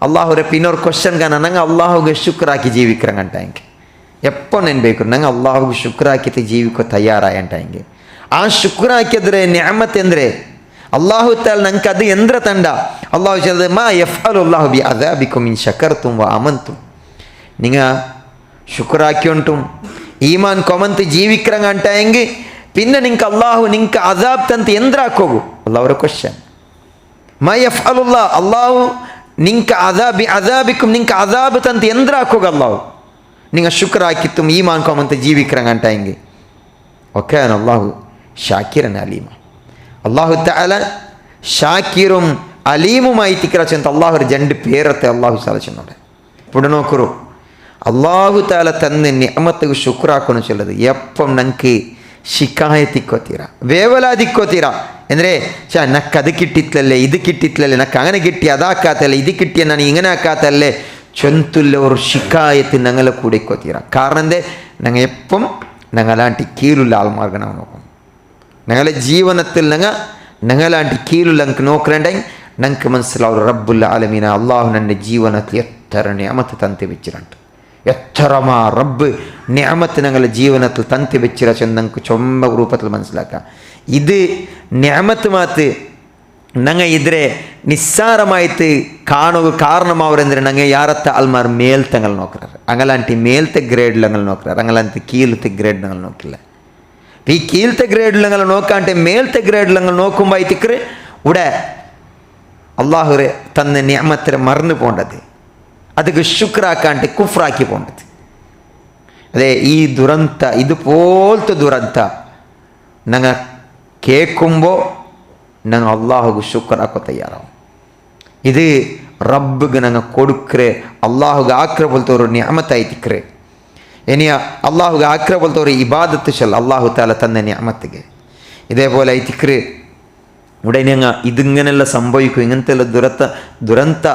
അള്ളാഹുരെ പിന്നൊരു ക്വസ്റ്റ്യൻ കാണാൻ ഞങ്ങൾ അള്ളാഹുಗೆ ಶುಕ್ರಾಕಿ ജീവിക്കರಂಗಂಟಾയെങ്കിൽ എപ്പോൾ ನೆನ್ಬೇಕು ನಂಗೆ ಅಲ್ಲಾಹುಗೆ ಶುಕ್ರಾಕಿತ್ತು ಜೀವಿಕೋ ತಯಾರಾಯಂಟಾയെങ്കിൽ ಆ ಶುಕ್ರಾಕಿದ್ರೆ ನಿಅಮತ್ ಎಂದರೆ ಅಲ್ಲಾಹು ತಾಲ ನಂಗೆ ಅದು ಎಂದ್ರ ತಂಡ. ಅಲ್ಲಾಹು ಹೇಳಿದೆ ಮಾ ಯಫ್ಅಲು ಅಲ್ಲಾಹು ಬಿ ಅದಾಬಿಕುಂ ಇನ್ ಶಕರ್തും വ അമൻതും. നിങ്ങൾ ശുക്രാക്കിയൊണ്ടും ഈമാൻ കൊമന്ത് ജീവിക്കರಂಗಂಟಾയെങ്കിൽ പിന്നെ നിങ്ങൾക്ക് അള്ളാഹു നിങ്ങൾക്ക് അദാബ് തന്ത് എന്തിനാക്കോകൂ? അള്ളാഹുടെ ക്വസ്റ്റ്യൻ. മ യഫ്അലുല്ലാ, അള്ളാഹു നിങ്ങൾക്ക് അദാബിക്കും നിങ്ങൾക്ക് അദാബ് തന്ത് എന്തിനാക്കുക? അള്ളാഹു നിങ്ങൾ ശുക്രാക്കിത്തും ഈമാൻ കൊമന്ത് ജീവിക്കರಂಗಂಟಾയെങ്കിൽ ഓക്കെ അള്ളാഹു ഷാക്കിറൻ അലീമ. അള്ളാഹു തആല ഷാക്കിറും അലീമുമായി തിക്കറച്ചെന്ന് അള്ളാഹു രണ്ട് പേരത്തെ അള്ളാഹു സാധിച്ചുണ്ട്. ഇവിടെ നോക്കൂ, അള്ളാഹു തആല തന്ന നിഅമത്തുಗೆ ಶುಕ್ರಾಕೋನು ചൊല്ലത് എപ്പം ഞങ്ങൾക്ക് ಶಿಕಾಯತಿಕ್ಕೋತೀರ, ವೇವಲಾದಿಕ್ಕೋತೀರ. ಅಂದರೆ ನಕ್ಕೆ ಅದು ಕಿಟ್ಟಿತ್ಲಲ್ಲೇ ಇದು ಕಿಟ್ಟಿತ್ಲಲ್ಲೇ ನಕ್ಕೆ അങ്ങനെ കിട്ടി അതാക്കാത്തല്ലേ ഇത് കിട്ടിയ ನಾನು ഇങ്ങനെ ആക്കാത്തല്ലേ ചൊന്തുള്ളവർ ಶಿಕಾಯತಿ ഞങ്ങളെ കൂടിക്കോത്തീര. കാരണം എന്തേ ഞങ്ങൾ എപ്പം ഞങ്ങളാണ്ടി കീഴുള്ള ആൾമാർഗം ನಾವು നോക്കും. ഞങ്ങളെ ജീവനത്തിൽ ഞങ്ങളാണ്ടി കീഴുള്ള ഞങ്ങൾക്ക് നോക്കലുണ്ടെങ്കിൽ ഞങ്ങൾക്ക് മനസ്സിലാവും റബ്ബുൽ ആലമീന അള്ളാഹു ನನ್ನ ജീവനത്തിൽ എത്ര നിഅമത്ത് തന്തി വെച്ചിട്ടുണ്ട്, എത്രമാ റബ്ബ് നിഅമത്ത് ഞങ്ങളുടെ ജീവിതത്തിൽ തന്തി വെച്ചിര ചെന്നങ്ങൾക്ക് ചൊമ്പ രൂപത്തിൽ മനസ്സിലാക്കാം. ഇത് നിഅമത്ത് മാത്ത് ഞങ്ങൾ ഇതിരെ നിസ്സാരമായിട്ട് കാണുക കാരണമാവരെಂದ್ರೆ ഞങ്ങൾ ಯಾರತ್ತ ಅಲ್ಮಾರ್ ಮೇಲ್ತങ്ങൾ നോക്കാറ്. അങ്ങലാಂಟಿ ಮೇಲ್ತೆ ಗ್ರೇಡ್ ഞങ്ങൾ നോക്കാറ്, അങ്ങലാಂಟಿ കീഴത്തെ ಗ್ರೇಡ್ ഞങ്ങൾ നോക്കില്ല. ഈ കീഴത്തെ ಗ್ರೇಡ್ ഞങ്ങൾ നോക്കാണ്ട് മേൽത്തെ ಗ್ರೇಡ್ ഞങ്ങൾ നോക്കുമ്പോൾ ആയിത്തിക്കറ് ഇവിടെ അള്ളാഹുരെ തന്ന നിഅമത്തിനെ മറന്നു പോകേണ്ടത്, ಅದಕ್ಕೆ ಶುಕ್ರಾಕಾಂಟಿ ಕುಫ್ರಾಕಿ പോകേണ്ടത്. അതെ ഈ ദുരന്ത ഇതുപോലത്തെ ദുരന്ത ഞങ്ങൾ കേൾക്കുമ്പോൾ ഞങ്ങൾ അള്ളാഹുಗೆ ಶುಕ್ರಾಕೋ തയ്യാറാവും. ഇത് റബ്ബിಗೆ ഞങ്ങൾ കൊടുക്കರೆ അള്ളാഹുಗೆ ആക്ര പോലത്തെ ഒരു നിഅമത്തായിത്തിക്കರೆ. ഇനിയ അള്ളാഹുಗೆ ആക്ര പോലത്തെ ഒരു ഇബാദത്ത് ചൊല്ല അള്ളാഹു താല തന്ന നിഅമത്തിಗೆ ഇതേപോലെ ആയിത്തിക്കರೆ. ഇവിടെ ഞങ്ങൾ ഇതിങ്ങനെയുള്ള സംഭവിക്കും, ഇങ്ങനത്തെ ദുരന്ത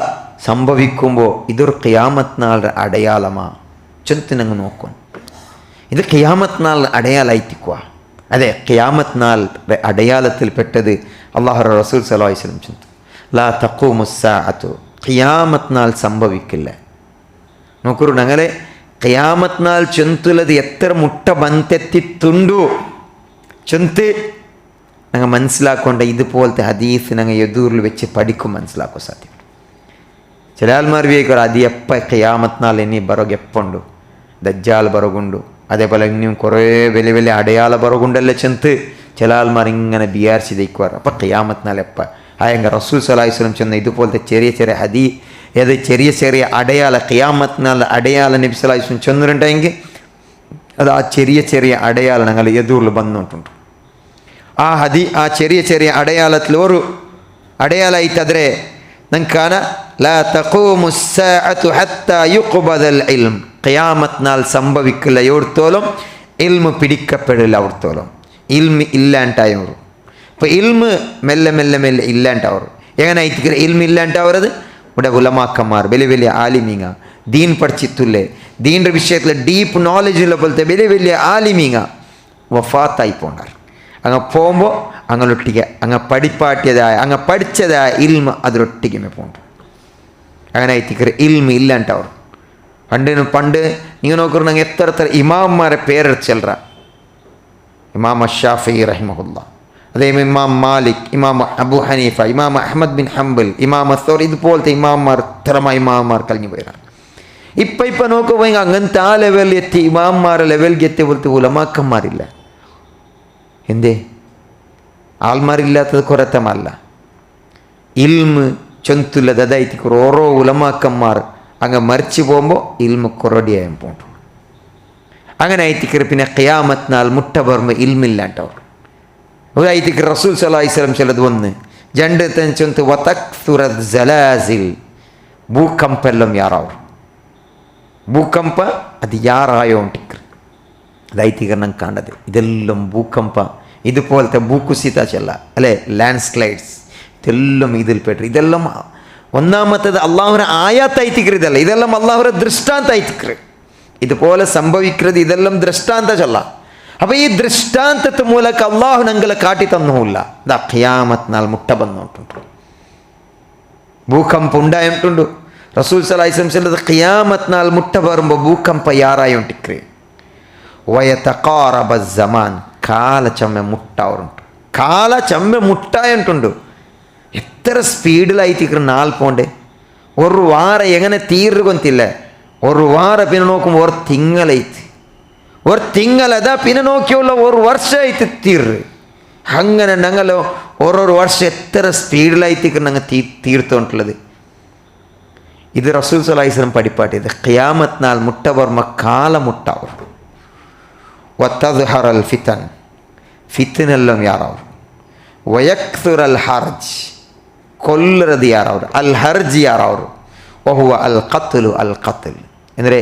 സംഭവിക്കുമ്പോൾ ഇതൊരു ഖിയാമത്ത് നാളുടെ അടയാളമാ ചെന്ന് ഞങ്ങൾ നോക്കും. ഇത് ഖിയാമത്ത് നാളുടെ അടയാളായിട്ടിക്കുക. അതെ, ഖിയാമത്ത് നാളുടെ അടയാളത്തിൽ പെട്ടത് അല്ലാഹുവിന്റെ റസൂൽ സല്ലല്ലാഹു അലൈഹി വസല്ലം ചൊല്ലു ലാ തഖൂമു സ്സാഅതു, ഖിയാമത്ത് നാൾ സംഭവിക്കില്ല. നോക്കൂ, ഞങ്ങളെ ഖിയാമത്ത് നാൾ ചെന്തുള്ളത് എത്ര മുട്ട ബന്തെത്തിത്തുണ്ടു ചെന്ത് ഞങ്ങൾ മനസ്സിലാക്കേണ്ട. ഇതുപോലത്തെ ഹദീസ് ഞങ്ങൾ എദൂറിൽ വെച്ച് പഠിക്കും മനസ്സിലാക്കാൻ സാധ്യം. ചില ആൾമാർ വിചാരിക്കും അത് എപ്പോൾ ഖിയാമത്ത് നാൾ ഇനി ബറോഗ് എപ്പുണ്ടു, ദജ്ജാൽ ബറോഗുണ്ടു, അതേപോലെ ഇനിയും കുറേ വലിയ വലിയ അടയാള ബറോഗുണ്ടല്ലേ ചെന്ന് ചില ആൾമാർ ഇങ്ങനെ വിചാരിച്ച് ദയിക്കുവാറ്. അപ്പം ഖിയാമത്ത് നാൾ എപ്പോൾ ആയെങ്കിൽ റസൂൽ സല്ലല്ലാഹു അലൈഹി വസല്ലം ചെന്ന ഇതുപോലത്തെ ചെറിയ ചെറിയ ഏത് ചെറിയ ചെറിയ അടയാള ഖിയാമത്ത് നാൾ അടയാള നബി സല്ലല്ലാഹു അലൈഹി വസല്ലം ചെന്നിട്ടുണ്ടെങ്കിൽ അത് ആ ചെറിയ ചെറിയ അടയാളം ഞങ്ങൾ എദൂറിൽ വന്നിട്ടുണ്ട്. ആ ചെറിയ ചെറിയ അടയാളത്തിൽ ഒരു അടയാളായിട്ടതിരെ ഞങ്ങൾക്കാണ് ലാ തഖൂമു സ്സാഅതു ഹത്താ യുഖ്ബദൽ ഇൽം. ഖിയാമത്ത് നാൾ സംഭവിക്കില്ല എവിടത്തോളം ഇൽമ് പിടിക്കപ്പെടില്ല അവിടത്തോളം ഇൽമ് ഇല്ലാണ്ടായവർ. ഇപ്പോൾ ഇൽമ് മെല്ലെ മെല്ലെ മെല്ലെ ഇല്ലാണ്ടാവർ. എങ്ങനെ ആയിത്തിക്കര ഇൽമ് ഇല്ലാണ്ടാവറത്? ഇവിടെ ഉലമാക്കന്മാർ വലിയ വലിയ ആലിമീങ്ങ ദീൻ പഠിച്ചിട്ടില്ലേ, ദീൻ്റെ വിഷയത്തിൽ ഡീപ്പ് നോളജുള്ള പോലത്തെ വലിയ വലിയ ആലിമീങ്ങ വഫാത്തായി പോണ്ടാർ. അങ്ങ് പോകുമ്പോൾ അങ്ങനൊട്ടിക്ക് അങ്ങ് പഠിപ്പാട്ടിയതായ അങ്ങ് പഠിച്ചതായ ഇൽമ് അതിലൊട്ടിക്കുമേ പോണ്ട്. അങ്ങനെ ആയിത്തിക്കര ഇൽമ് ഇല്ലാണ്ടവർ. പണ്ട് നിങ്ങൾ നോക്കുന്നുണ്ടെങ്കിൽ എത്ര ഇമാംമാരെ പേരെടുത്ത് ചെല്ലറ. ഇമാം ഷാഫി റഹിമഹുല്ല, അതേ ഇമാം മാലിക്, ഇമാം അബു ഹനീഫ, ഇമാം അഹമ്മദ് ബിൻ ഹംബൽ, ഇമാം അസ്സോർ, ഇതുപോലത്തെ ഇമാംമാർ ഇത്രമായി ഇമാംമാർ കഴിഞ്ഞു പോയതാണ്. ഇപ്പം നോക്കുമ്പോൾ അങ്ങനത്തെ ആ ലെവലിൽ എത്തി ഇമാംമാരെ ലെവലിൽ എത്തിയ പോലത്തെ ഉലമാക്കന്മാരില്ല. എന്തേ? ആൾമാരില്ലാത്തത് കുറത്തമല്ല, ഇൽമ് ചൊന്തുള്ളത് അതായിട്ട് ഓരോ ഉലമാക്കന്മാർ അങ്ങ് മരിച്ചു പോകുമ്പോൾ ഇൽമ് കുറടിയായും പോകണ്ടു. അങ്ങനെ ആയിത്തിക്കറ് പിന്നെ ഖിയാമത്ത് നാൾ മുട്ട പറമ്പ് ഇൽമില്ലാണ്ടവർ. ഒരായിത്തിക്ക് റസൂൽ സല്ലല്ലാഹു അലൈഹി വസല്ലം ചിലത് വന്ന് രണ്ട് ചൊന്ത് വതക്സുറത് ജലാസിൽ ഭൂകമ്പെല്ലാം യാറാവും. ഭൂകമ്പ അത് യാറായോണ്ടിക്കറ് അതായിത്തിക്കർ ನಂಗೆ ಕಾಣದೆ ഇതെല്ലാം ഭൂകമ്പ ഇതുപോലത്തെ ഭൂകുസിത ചെല്ല അല്ലേ, ലാൻഡ് സ്ലൈഡ്സ് ഇതെല്ലാം ഇതിൽപ്പെട്ടു. ഇതെല്ലാം ഒന്നാമത്തേത് അള്ളാഹുവിനെ ആയാത്തായിത്തിക്കറ്. ഇതെല്ലാം അള്ളാഹുവിനെ ദൃഷ്ടാന്തായിത്തിക്കറ്. ഇതുപോലെ സംഭവിക്കുന്നത് ഇതെല്ലാം ദൃഷ്ടാന്ത ചൊല്ല. അപ്പോൾ ഈ ദൃഷ്ടാന്തത്തെ ಮೂಲಕ അള്ളാഹു ഞങ്ങളെ കാട്ടി തന്നുമില്ല. ഇതാ ഖിയാമത്ത് നാൾ മുട്ട ബന്നുണ്ട്, ഭൂകമ്പ ഉണ്ടായിട്ടുണ്ടു. റസൂൽ സല്ലല്ലാഹു അലൈഹി വസല്ലം ചൊല്ലത് ഖിയാമത്ത് നാൾ മുട്ട പറയുമ്പോൾ ഭൂകമ്പ യാറായോണ്ടിക്ರೆ വയതഖാറബ സമാൻ കാല ചമ്മ മുട്ടാവുണ്ട്. കാല ചമ്മ മുട്ടായിട്ടുണ്ടു. എത്ര സ്പീഡിലായിത്തിക്കറ് നാൾ പോണ്ടേ. ഒരു വാര എങ്ങനെ തീരുകൊന്നില്ല. ഒരു ವಾರ പിന്നെ നോക്കുമ്പോൾ ഒരു തിങ്കളೈತಿ, ഒരു തിങ്കളದ പിന്നെ നോക്കിയുള്ള ഒരു ವರ್ಷ ಐತಿ ತೀರ್ರಿ. അങ്ങനെ ഞങ്ങൾ ഓരോരു വർഷം എത്ര സ്പീഡിലായിത്തിക്ക് ഞങ്ങൾ തീർത്തുകൊണ്ടുള്ളത്. ഇത് റസൂൽ സല്ലല്ലാഹു അലൈഹി വസല്ലം പഠിപ്പാട്ടിയത്. ഖിയാമത്ത് നാൾ മുട്ട വർമ്മ കാല മുട്ടാവർ. വതദ്ഹറൽ ഫിതൻ ഫിത്തനെല്ലാം യാറാവർ. വയക്സുറൽ ഹർജ് കൊല്ലറത് യാറാവർ. അൽ ഹർജ് യാറാവർ. വഹുവ അൽ ഖത്ലു അൽ ഖത്ൽ ಅಂದರೆ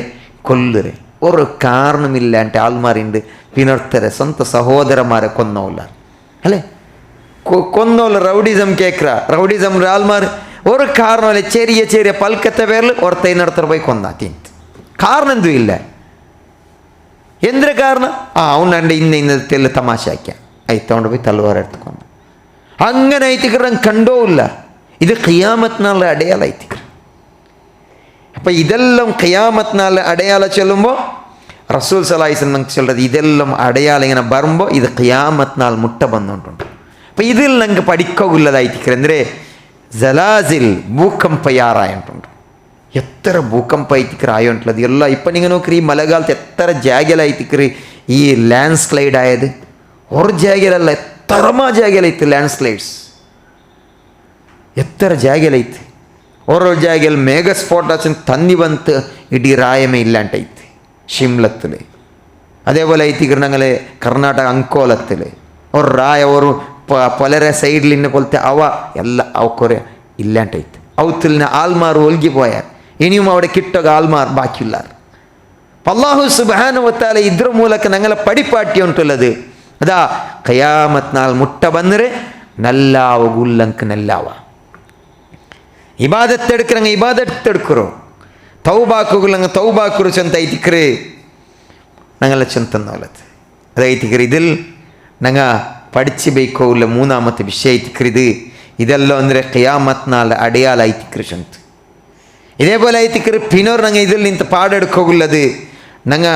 കൊല്ലുറെ. ഒരു കാരണമില്ലാണ്ട് ആൾമാരുണ്ട് പിന്നൊരുത്തരെ സ്വന്തം സഹോദരന്മാരെ കൊന്നോല്ല അല്ലേ, കൊന്നോല്ല. റൗഡിസം കേൾക്ക റൗഡിസം ആൾമാർ ഒരു കാരണമല്ല, ചെറിയ ചെറിയ പൽക്കത്തെ പേരിൽ ഒരുത്തൈനടുത്തർ പോയി കൊന്നാ തിന്ത്. കാരണം എന്തും ഇല്ല. എന്തിനാ കാരണം? അവനുണ്ട് ഇന്നത്തെല്ലാം തമാശ ആക്കിയ അയത്തോണ്ട് പോയി തലവാര എടുത്തുകൊന്നു. അങ്ങനെ ആയിത്തിക്കറ കണ്ടോല്ല. ഇത് ഖിയാമത്ത് നാളുടെ അടയാളായിത്തിക്കറ. അപ്പം ഇതെല്ലാം ഖിയാമത്ത് നാൾ അടയാള ചൊല്ലുമ്പോൾ റസൂൽ സല്ലല്ലാഹു അലൈഹി വസല്ലം ചൊല്ലത് ഇതെല്ലാം അടയാളം ഇങ്ങനെ വരുമ്പോൾ ഇത് ഖിയാമത്ത് നാൾ മുട്ട ബന്നുണ്ട്. അപ്പം ഇതിൽ ഞങ്ങൾക്ക് പഠിക്കുള്ളതായിത്തിക്കറ. എന്തേ ജലാസിൽ ഭൂകമ്പ യാറായിട്ടുണ്ട്. എത്ര ഭൂകമ്പ ആയിത്തിക്കറ ആയോണ്ടുള്ളത് എല്ലാം. ഇപ്പം നിങ്ങൾ നോക്കി ഈ മലകാലത്ത് എത്ര ജാഗലായിത്തിക്കറി ഈ ലാൻഡ് സ്ലൈഡ് ആയത്. ഒരു ജാഗലല്ല, എത്രമാ ജാഗലൈത്ത് ലാൻഡ് സ്ലൈഡ്സ്. എത്ര ജാഗലೈತಿ. ഓരോ ജാഗയിൽ മേഘസ്ഫോടത്തിന് തന്നി വന്ന് ഇടീ ರಾಯಮೇ ഇല്ലാണ്ടೈತಿ ಶಿಮ್ಲത്തിൽ. അതേപോലെ ಐತಿക്കർ ഞങ്ങൾ കർണാടക ಅಂಕೋಲത്തിൽ ഒരു ರಾಯ ഒരു പൊലരെ സൈഡിൽ ഇന്ന പോലത്തെ അവ എല്ലാം അവക്കൊരു ഇല്ലാണ്ടൈತಿ. അവത്തിൽ ആൾമാർ ഒൽകിപ്പോയാൽ ഇനിയും അവിടെ കിട്ടുക ആൾമാർ ബാക്കിയുള്ള. അല്ലാഹു സുബ്ഹാനഹു വ തആല ഇದ್ರ ಮೂಲಕ ഞങ്ങളെ പഠിപ്പാട്ടി ഉണ്ടുള്ളത്. അതാ ഖിയാമത്ത് നാൾ മുട്ട ಬಂದರೆ നല്ലാവ ಗುಲ್ಲಂಕ ನಲ್ಲಾವ. ഇബാദത്ത് എടുക്കറങ്ങ ഇബാദത്ത് എടുക്കറോ, തൗബാക്കുകളങ്ങ തൗബാക്കുറു ചെന്ത ಐತಿಕ್ರೆ ഞങ്ങളെ ചെന്തന്നോലത് അതൈತಿക്ರೆ. ഇതിൽ ഞങ്ങൾ പഠിച്ചു ബൈക്കോല്ല മൂന്നാമത്തെ വിഷയ ಐತಿಕ್ರೆ. ഇതെല്ലാം ಅಂದರೆ ഖിയാമത്ത് നാൾ അടയാള ಐತಿಕ್ರೆ ചെന്ത്. ഇതേപോലെ ಐತಿಕ್ರೆ പിന്നോർ ഞങ്ങൾ ഇതിൽ നിಂತ പാടെടുക്കുള്ളത് ഞങ്ങൾ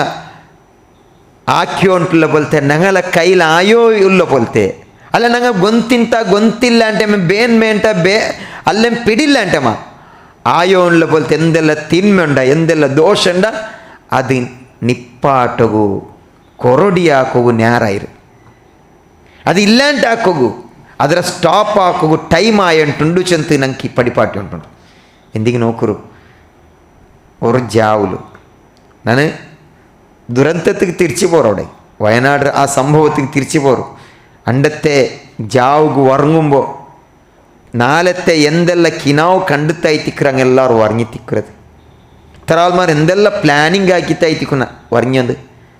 ആക്കിയോണ്ടുള്ള പോലത്തെ ഞങ്ങളെ കയ്യിൽ ആയോ ഉള്ള പോലത്തെ അല്ല. ഞങ്ങൾ ഗൊಂತಿಂತ ഗൊಂತಿಲ್ಲ అంటే ಬೇನ್ ಮೇಂಟ അല്ലേം പിടില്ല ಅಂಟಮ್ಮ ആയോ ഉള്ള പോലത്തെ എന്തെല്ലാം തിന്മയുണ്ട എന്തെല്ലാം ദോഷമുണ്ട അത് നിപ്പാട്ടകൂ കൊറൊടിയാക്കൂ ನ್ಯಾರಾಯಿರು. ಅದು ಇಲ್ಲಾಂಟ ಹಾಕೋಗು ಅದರ ಸ್ಟಾಪ್ ಹಾಕೋಗು ಟೈಮ್ ಆಯುಂಟುಂಡು ಚೆಂತ ನಂಗೆ ಪಡಿಪಾಟಿ ಉಂಟು. ಎಂದಿಗೆ ನೋಕರು ഒരു ജാവുലു ನಾನು ദുരന്തത്തിക്ക് തിരിച്ചു പോറവിടെ വയനാട് ആ സംഭവത്തിക്ക് തിരിച്ചു പോറും. അണ്ടത്തെ ജാവുക്ക് ഉറങ്ങുമ്പോൾ നാലത്തെ എന്തെല്ലാം കിനാവ് കണ്ടെത്തായി തിക്കറങ്ങ എല്ലാവരും ഉറങ്ങി തിക്കറത്. ഇത്ര ആൾമാർ എന്തെല്ലാം പ്ലാനിങ് ആക്കിയിട്ടായിരിക്കുന്ന പറഞ്ഞത്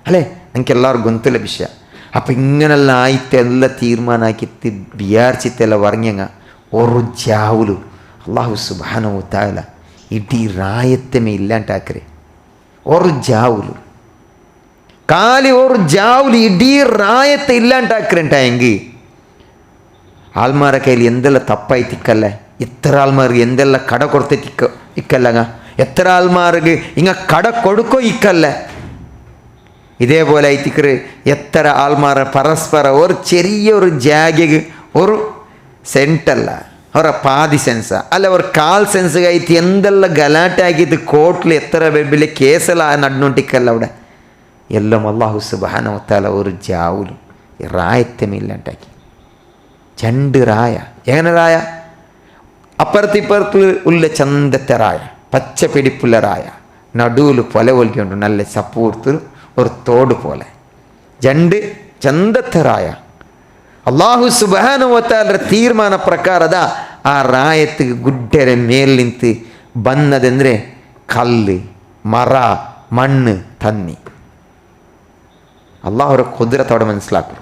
അല്ലേ? എനിക്ക് എല്ലാവർക്കും ഗൊന്തുള്ള വിഷയ. അപ്പം ഇങ്ങനെല്ലാം ആയിട്ട് എല്ലാം തീരുമാനമാക്കിയിട്ട് വിചാരിച്ചിട്ടെല്ലാം പറഞ്ഞങ്ങ ഒരു ജാവുലു അള്ളാഹു സുബ്ഹാനഹു വ തആല ഇടീ ರಾಯತ್ತಮೇ ಇಲ್ಲಾಂಟಾಕ್ರೆ. ഒരു ജാവുലു കാലി ഒരു ജാവുലു ഇടീ ರಾಯത്തെ ഇല്ലാണ്ടാക്കറെങ്കിൽ ആൾമാരെ കയ്യിൽ എന്തെല്ലാം തപ്പായി തിക്കല്ലേ? എത്ര ആൾമാർക്ക് എന്തെല്ലാം കട കൊടുത്ത് ഇക്കല്ലങ്ങ? എത്ര ആൾമാർക്ക് ഇങ്ങ കട കൊടുക്കോ ഇക്കല്ല? ഇതേപോലെ ആയിത്തിക്കറ് എത്ര ആൾമാരെ പരസ്പര ഒരു ചെറിയൊരു ജാഗക്ക് ഒരു സെൻറ്റല്ല, ഒരു പാതി സെൻസ അല്ല ഒരു കാൽ സെൻസ് ആയിട്ട് എന്തെല്ലാം ഗലാട്ടാക്കിയിട്ട് കോർട്ടിൽ എത്ര വലിയ കേസെല്ലാം നടന്നുകൊണ്ടിരിക്കല്ല അവിടെ. എല്ലാം അല്ലാഹു സുബ്ഹാനഹു വ തആല ഒരു ജാവുലും റായത്തമില്ലാണ്ടാക്കി. രണ്ട് റായ. എങ്ങനെ റായ? അപ്പുറത്തിപ്പുറത്ത് ഉള്ള ചന്തത്തെ റായ, പച്ച പിടിപ്പുള്ള റായ, നടുവിൽ പൊല ഒലിക്കൊണ്ട് നല്ല സപ്പൂർത്ത് ഒരു തോട് പോലെ രണ്ട് ചന്തത്തെ റായ. അല്ലാഹു സുബ്ഹാനഹു വ തആല തീರ್ಮಾನ ಪ್ರಕಾರದ ಆ ರಾಯತ್ತಿಗೆ ಗುಡ್ಡೆರ ಮೇಲ್ ನಿಂತು ಬಂದದಂದರೆ ಕಲ್ಲು, മറ, മണ്ണ്, തന്നി. അള്ളാഹുടെ കുതിരത്തോടെ മനസ്സിലാക്കും.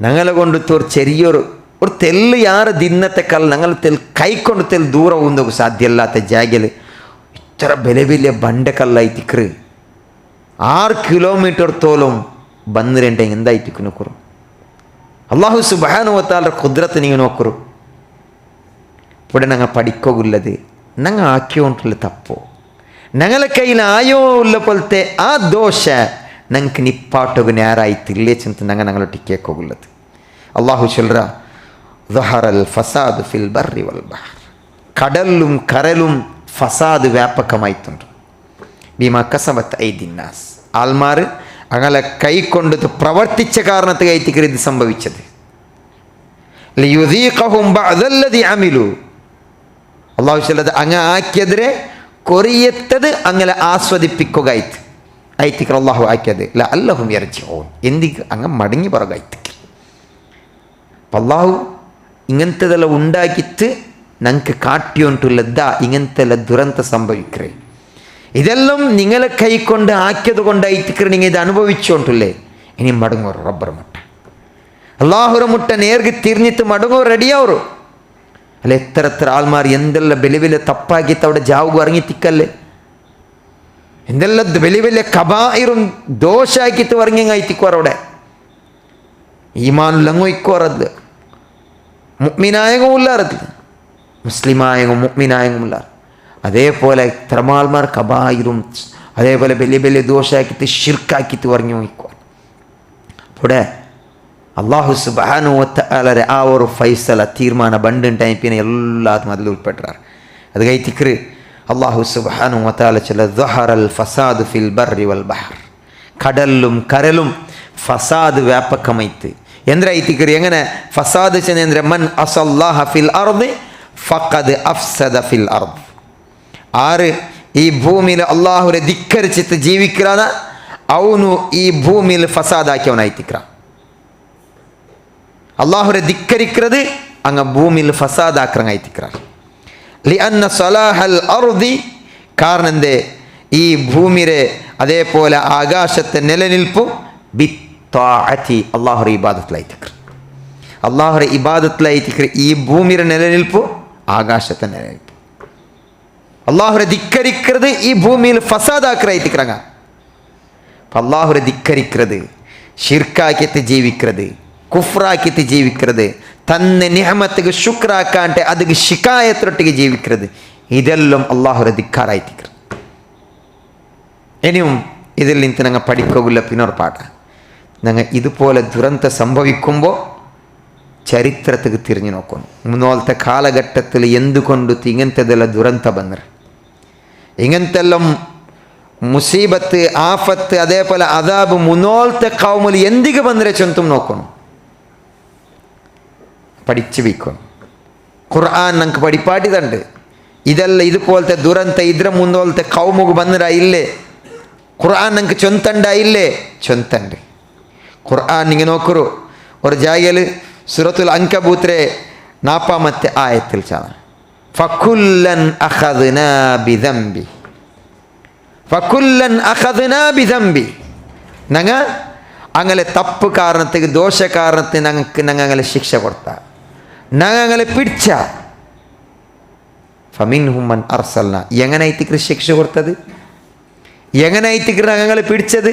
ഞങ്ങളെ കൊണ്ട് ഒരു ചെറിയൊരു ഒരു തെല്ല് യാറ് ദിന്നത്തെ കല്ല് ഞങ്ങൾ കൈക്കൊണ്ട് തെല്ല് ദൂരം ഊന്നോക്ക് സാധ്യമല്ലാത്ത ജാഗയിൽ ഇത്ര വലിയ വലിയ ಬಂಡೆಕಲ್ಲಾಯ್ತಿಕ್ರು 6 കിലോമീറ്റർ തോലും ಬಂದ್ರೆಂಟೆ ಎಂದಾಯ್ತಿಕ್ಕು ನೋಕರು. അല്ലാഹു സുബ്ഹാനഹു വ തആല ഖുദ്റത്ത് നിങ്ങൾ നോക്കൂ. ഇവിടെ ഞങ്ങൾ പഠിക്കുകയുള്ളത് ഞങ്ങൾ ആക്കിയോണ്ടുള്ള തപ്പോ ഞങ്ങളെ കയ്യിൽ ആയോ ഉള്ള പോലത്തെ ആ ദോഷ ഞങ്ങൾക്ക് നിപ്പാട്ടുക നേരായിട്ടില്ലേ ചെന്ന് ഞങ്ങളൊട്ട് കേൾക്കുകയുള്ളത്. അള്ളാഹു ചൊല്ലറ ദഹറൽ ഫസാദ് ഫിൽ ബർരി വൽ ബഹർ. കടലിലും കരലും ഫസാദ് വ്യാപകമായിട്ടുണ്ട്. ബിമാ കസബത്ത് ഐദിന്നാസ്. ആൾമാർ അങ്ങനെ കൈ കൊണ്ട് പ്രവർത്തിച്ച കാരണത്തിലായിരിക്കും ഇത് സംഭവിച്ചത്. ലിയുദീഖഹും ബഅദല്ലദി അമിലു. അല്ലാഹു ചൊല്ലത് അങ്ങ് ആക്കിയതിരെ കൊറിയത്തത് അങ്ങനെ ആസ്വദിപ്പിക്കുകയായിട്ട് ആയിത്തിക്കർ അള്ളാഹു ആക്കിയത് ലഅല്ലഹും യർജിഊൻ. എന്തിക്ക് അങ്ങ് മടങ്ങി പറയുകയായിട്ട്. അള്ളാഹു ഇങ്ങനത്തെതെല്ലാം ഉണ്ടാക്കിയിട്ട് ഞങ്ങൾക്ക് കാട്ടിയോണ്ടുള്ളതാ ഇങ്ങനത്തെ ദുരന്ത സംഭവിക്കേ. ഇതെല്ലാം നിങ്ങളെ കൈക്കൊണ്ട് ആക്കിയത് കൊണ്ടായിത്തിക്കർ നിങ്ങൾ ഇത് അനുഭവിച്ചോണ്ടല്ലേ. ഇനി മടങ്ങോർ റബ്ബർ മുട്ട അള്ളാഹുര മുട്ട നേർക്ക് തിരിഞ്ഞിട്ട് മടങ്ങോർ റെഡിയാവರು. അല്ല എത്ര എത്ര ആൾമാർ എന്തെല്ലാം വലിയ വലിയ തപ്പാക്കിയിട്ട് അവിടെ ജാവുക ഇറങ്ങിത്തിക്കല്ലേ. എന്തെല്ലാം വലിയ വലിയ കബായിറും ദോഷാക്കിയിട്ട് ഇറങ്ങിങ്ങായിത്തിക്കോർ അവിടെ. ഈമാനുല്ലങ്ങോയിക്കോറത് മുഅ്മിനായങ്ങുമില്ലാറത് മുസ്ലിമായങ്ങും മുഅ്മിനായങ്ങുമില്ല. അതേപോലെ എത്രമാൾമാർ കബായിറും അതേപോലെ വലിയ വലിയ ദോഷാക്കിയിട്ട് ഷിർക്കാക്കിയിട്ട് ഇറങ്ങി നോക്കുക. അവിടെ അല്ലാഹു സുബ്ഹാനഹു വ തആല ആ ഒരു ഫൈസല തീരുമാന ബണ്ടും ടൈപ്പിനെ എല്ലാതും അതിൽ ഉൾപ്പെട്ടാർ. അത് കൈത്തിക്കറ് അല്ലാഹു സുബ്ഹാനഹു വ തആല ചൊല്ല ദഹറൽ ഫസാദ് ഫിൽ ബർരി വൽ ബഹർ. കടലിലും കരലും ഫസാദ് വ്യാപകമായിട്ട് എന്തായിത്തിക്കറി. എങ്ങനെ ഫസാദ് ചെന്നെന്ദ്ര മൻ അസല്ലാഹ ഫിൽ അർദ് ഫഖദ് അഫ്സദ ഫിൽ അർദ്. ആര് ഈ ഭൂമിയിൽ അള്ളാഹുരെ ധിക്കരിച്ചിട്ട് ജീവിക്கிறாನ ಅವನು ಈ ಭೂಮಿയിൽ ഫസാദാക്കിയവനായിത്തിക്கிறான். അള്ളാഹുരെ ധിക്കരിക്കുന്നത് അങ്ങ് ഭൂമിയിൽ ഫസാദാക്കറായിത്തിക്கிறாൻ. ലിഅന്ന സലാഹൽ അർദി കാരണം എന്തേ ഈ ഭൂമിയെ അതേപോലെ ആകാശത്തെ നിലനിൽപ്പു ബിത്താഅതി അള്ളാഹുരെ ഇബാദത്തിലായിത്തിക്ര. അള്ളാഹുരെ ഇബാദത്തിലായിത്തിക്ര ഈ ഭൂമിയുടെ നിലനിൽപ്പു ആകാശത്തെ നിലനിൽപ്പു. അള്ളാഹുരെ ധിക്കരിക്കുന്നത് ഈ ഭൂമിയിൽ ഫസാദാക്കറായിത്തിക്கிறாங்க. അള്ളാഹുരെ ധിക്കരിക്കുന്നത് ഷിർക്കാക്കിയിട്ട് ജീവിക്കുന്നത് കുഫ്രാക്കിയിട്ട് ജീവിക്കുന്നത് തന്നെ നിഅമത്തിಗೆ ശുക്രാക്കാണ്ട് അതിಗೆ ശികായത്തൊട്ടിಗೆ ജീവിക്കുന്നത് ഇതെല്ലാം അള്ളാഹുരെ ധിക്കാറായിത്തിക്ര. ഇനിയും ഇതിൽ നിന്ന് ഞങ്ങൾ പഠിക്കുകയില്ല. പിന്നൊരു പാഠ ഞങ്ങൾ ഇതുപോലെ ദുരന്ത സംഭവിക്കുമ്പോൾ ചരിത്രത്തിക്ക് തിരിഞ്ഞു നോക്കുന്നു. മുന്നോലത്തെ കാലഘട്ടത്തിൽ എന്തുകൊണ്ട് ഇങ്ങനത്തെതെല്ലാം ദുരന്ത ಬಂದರೆ ഇങ്ങനത്തെല്ലാം മുസീബത്ത് ആഫത്ത് അതേപോലെ അദാബ് മുന്നോലത്തെ കൗമിൽ എന്തിಗೆ ಬಂದರೆ ചെന്തും നോക്കണം പഠിച്ചു വയ്ക്കണം. ഖുർആൻ ഞങ്ങൾക്ക് പഠിപ്പാട്ടിതുണ്ട്. ഇതെല്ലാം ഇതുപോലത്തെ ദുരന്ത ഇದ್ರ മുന്നോലത്തെ കൗമുക്ക് ಬಂದರೆ ഇല്ലേ ഖുർആൻ ഞങ്ങൾക്ക് ചൊന്തണ്ടായില്ലേ? ചൊന്തണ്ട്. ഖുർആൻ നിങ്ങൾ നോക്കൂ. ഒരു ജാഗയിൽ സൂറത്തുൽ അൻകബൂത്തിലെ 40ാമത്തെ ആയത്തിൽ ചാണ് ഫകുല്ലൻ അഖദ്നാ ബിദംബി. ഫകുല്ലൻ അഖദ്നാ ബിദംബി, ഞങ്ങ അങ്ങനെ തപ്പ് കാരണത്തിന് ദോഷ കാരണത്തിന് ഞങ്ങൾ അങ്ങനെ ശിക്ഷ കൊടുത്ത, ഞങ്ങൾ അങ്ങനെ പിടിച്ച. ഫമിൻഹും മൻ അർസൽന, എങ്ങനെയായിട്ട് ശിക്ഷ കൊടുത്തത്, എങ്ങനെയായിട്ട് ഞങ്ങൾ പിടിച്ചത്?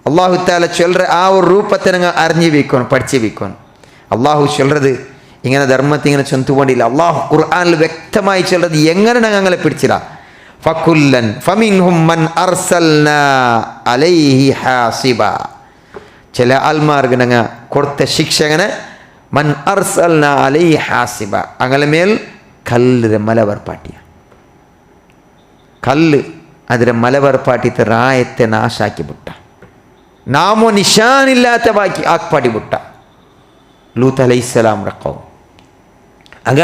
അള്ളാഹു താല ചൊല്ലற ആ ഒരു രൂപത്തെ ഞങ്ങൾ അറിഞ്ഞു വയ്ക്കണം, പഠിച്ചു വയ്ക്കണം. അള്ളാഹു ചൊല്ലത് ഇങ്ങനെ ധർമ്മത്തെ ഇങ്ങനെ ചൊന്തുകൊണ്ടില്ല. അള്ളാഹു ഖുർആനിൽ വ്യക്തമായി ചൊല്ലത് എങ്ങനെ ഞങ്ങളെ പിടിച്ചില്ല. ഫകുല്ലൻ ഫമിൻഹും മൻ അർസൽന അലൈഹി ഹാസിബ, ചില ആൽമാർക്ക് ഞങ്ങൾ കൊടുത്ത ശിക്ഷ എങ്ങനെ? മൻ അർസൽന അലൈഹി ഹാസിബ, അങ്ങനെ മേൽ കല്ല് മലവർപ്പാട്ടിയ, കല്ല് അതിരെ മലവർപ്പാട്ടിത്തെ റായത്തെ നാശാക്കി വിട്ട, നാമോ നിശാനില്ലാത്ത ബാക്കി ആക്പാടി വിട്ട ലൂത്ത് അലൈഹിസ്സലാം റക്കോ. ആಗ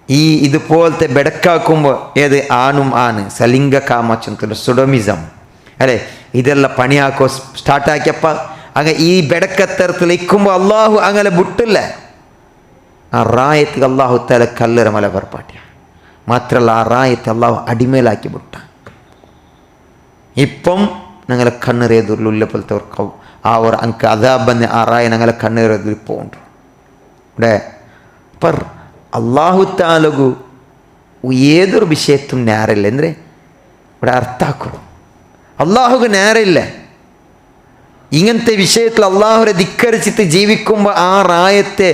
ഈ ഇതുപോലത്തെ ബെടക്കാക്കുമ്പോൾ ഏത് ആണും ആണ് സലിംഗ കാമച്ചൊಂತಲ್ಲ സുഡോമിസം അല്ലേ, ഇതെല്ലാം പണിയാക്കോ സ്റ്റാർട്ടാക്കിയപ്പോൾ ആಗ ഈ ബെടക്കത്തരത്തിൽ ഇക്കുമ്പോൾ അള്ളാഹു അങ്ങനെ വിട്ടില്ല. ആ റായത്ത് അള്ളാഹു തല കല്ലറ മല പറപ്പാട്ടിയ, മാത്രമല്ല ആ റായത്ത് അള്ളാഹു അടിമേലാക്കി വിട്ട. ഇപ്പം ഞങ്ങളെ കണ്ണെറിയതുള്ള പോലത്തെ ആ ഒരു അനക്ക് അതാബന്ന് ആ റായ ഞങ്ങളെ കണ്ണെറിയതിൽ ഇപ്പോൾ ഉണ്ട് ഇവിടെ. പർ അള്ളാഹു താലಗು ഏതൊരു വിഷയത്തും നേരമില്ല ಅಂದರೆ ഇവിടെ അർത്ഥാക്കും. അള്ളാഹുക്ക് നേരമില്ല ഇങ്ങനത്തെ വിഷയത്തിൽ അള്ളാഹുരെ ധിക്കരിച്ചിട്ട് ജീവിക്കുമ്പോൾ ആ റായത്തെ